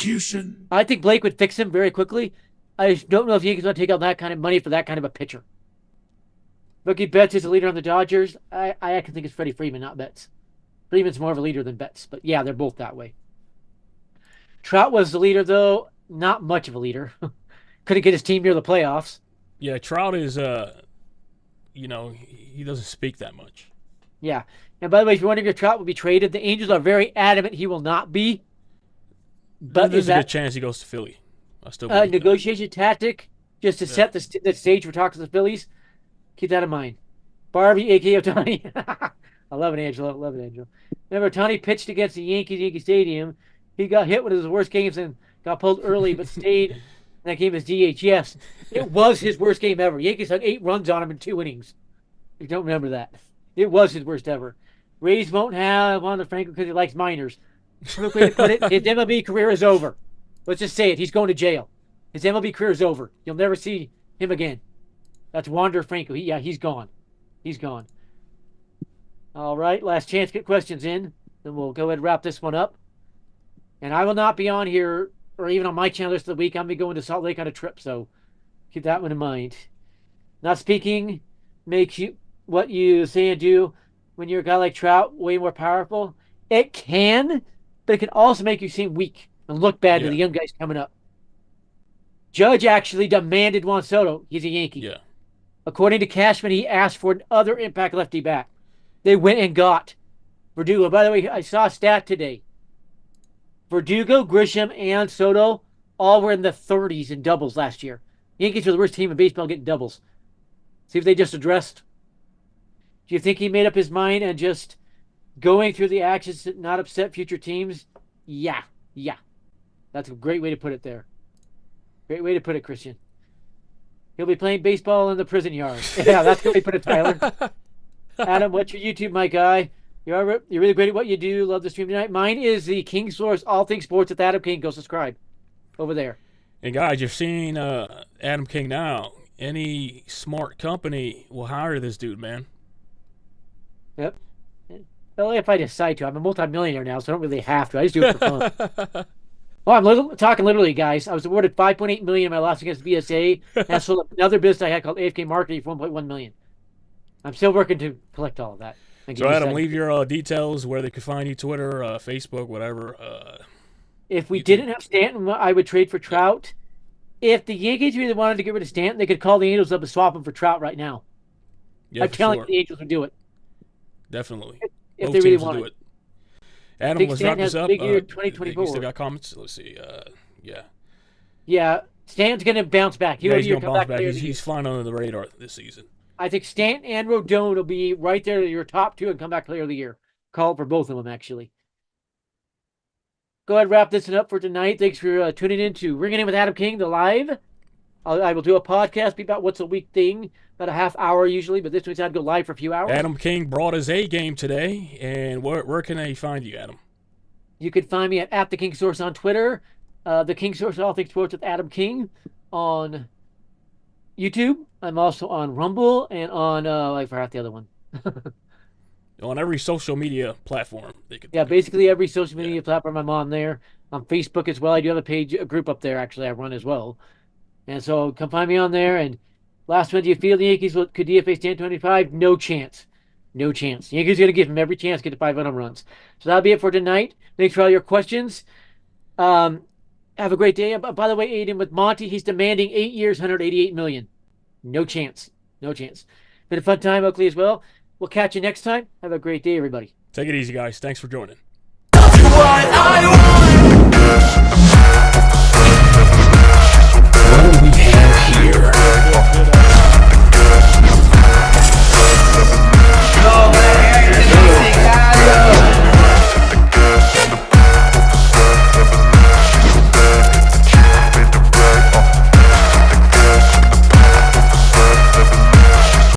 I think Blake would fix him very quickly. I just don't know if the Yankees want to take out that kind of money for that kind of a pitcher. Mookie Betts is a leader on the Dodgers. I actually think it's Freddie Freeman, not Betts. Freeman's more of a leader than Betts, but yeah, they're both that way. Trout was the leader, though. Not much of a leader. Couldn't get his team near the playoffs. Yeah, Trout is, he doesn't speak that much. Yeah. And by the way, if you're wondering if Trout will be traded, the Angels are very adamant he will not be. But there's a good chance he goes to Philly. I still believe negotiation tactic just to set the stage for talks to the Phillies. Keep that in mind. Barbie, a.k.a. Ohtani. I love it, Angelo. Love it, Angelo. Remember, Ohtani pitched against the Yankees, Yankee Stadium. He got hit with his worst games and got pulled early, but stayed in that game as DH. Yes, it was his worst game ever. Yankees had 8 runs on him in 2 innings. You don't remember that. It was his worst ever. Rays won't have on the Franco because he likes minors. Perfect way to put it, his MLB career is over. Let's just say it. He's going to jail. His MLB career is over. You'll never see him again. That's Wander Franco. He's gone. He's gone. All right, last chance to get questions in. Then we'll go ahead and wrap this one up. And I will not be on here or even on my channel this of the week. I'm be going to Salt Lake on a trip, so keep that one in mind. Not speaking makes you what you say and do when you're a guy like Trout way more powerful. It can, but it can also make you seem weak and look bad to the young guys coming up. Judge actually demanded Juan Soto. He's a Yankee. Yeah. According to Cashman, he asked for another impact lefty back. They went and got Verdugo. By the way, I saw a stat today. Verdugo, Grisham, and Soto all were in the 30s in doubles last year. Yankees were the worst team in baseball getting doubles. See if they just addressed. Do you think he made up his mind and just going through the actions to not upset future teams? Yeah. That's a great way to put it there. Great way to put it, Christian. He'll be playing baseball in the prison yard. Yeah, that's the way to put it, Tyler. Adam, what's your YouTube, my guy? You're really great at what you do. Love the stream tonight. Mine is the King Source, All Things Sports with Adam King. Go subscribe over there. And guys, you're seeing Adam King now. Any smart company will hire this dude, man. Yep. Well, if I decide to. I'm a multimillionaire now, so I don't really have to. I just do it for fun. Well, I'm talking literally, guys. I was awarded $5.8 million in my loss against BSA, and I sold another business I had called AFK Marketing for $1.1 million. I'm still working to collect all of that. So, Adam, leave your details where they could find you: Twitter, Facebook, whatever. If we didn't have Stanton, I would trade for Trout. If the Yankees really wanted to get rid of Stanton, they could call the Angels up and swap him for Trout right now. Yeah, I'm telling you, the Angels would do it. Dedefinitely. If they really wanted. Adam, let's wrap this up. Big year 2024. You still got comments? Let's see. Yeah, Stanton's going to bounce back. He's going to bounce back. He's flying under the radar this season. I think Stanton and Rodon will be right there to your top 2 and come back player of the year. Call it for both of them, actually. Go ahead and wrap this up for tonight. Thanks for tuning in to Ringing In with Adam King, the live. I will do a podcast, be about what's a week thing, about a half hour usually, but this week's had to go live for a few hours. Adam King brought his A game today, and where can they find you, Adam? You can find me at The King Source on Twitter, The King Source All Things Sports with Adam King on YouTube. I'm also on Rumble and on, I forgot the other one. On every social media platform. Basically every social media platform I'm on there. On Facebook as well. I do have a group up there, actually, I run as well. And so come find me on there. And last one, do you feel the Yankees could DFA Stanton 25? No chance. No chance. The Yankees are going to give him every chance to get to 500 runs. So that'll be it for tonight. Thanks for all your questions. Have a great day. By the way, Aiden, with Monty, he's demanding 8 years, $188 million. No chance. No chance. Been a fun time, Oakley, as well. We'll catch you next time. Have a great day, everybody. Take it easy, guys. Thanks for joining. That's what I want.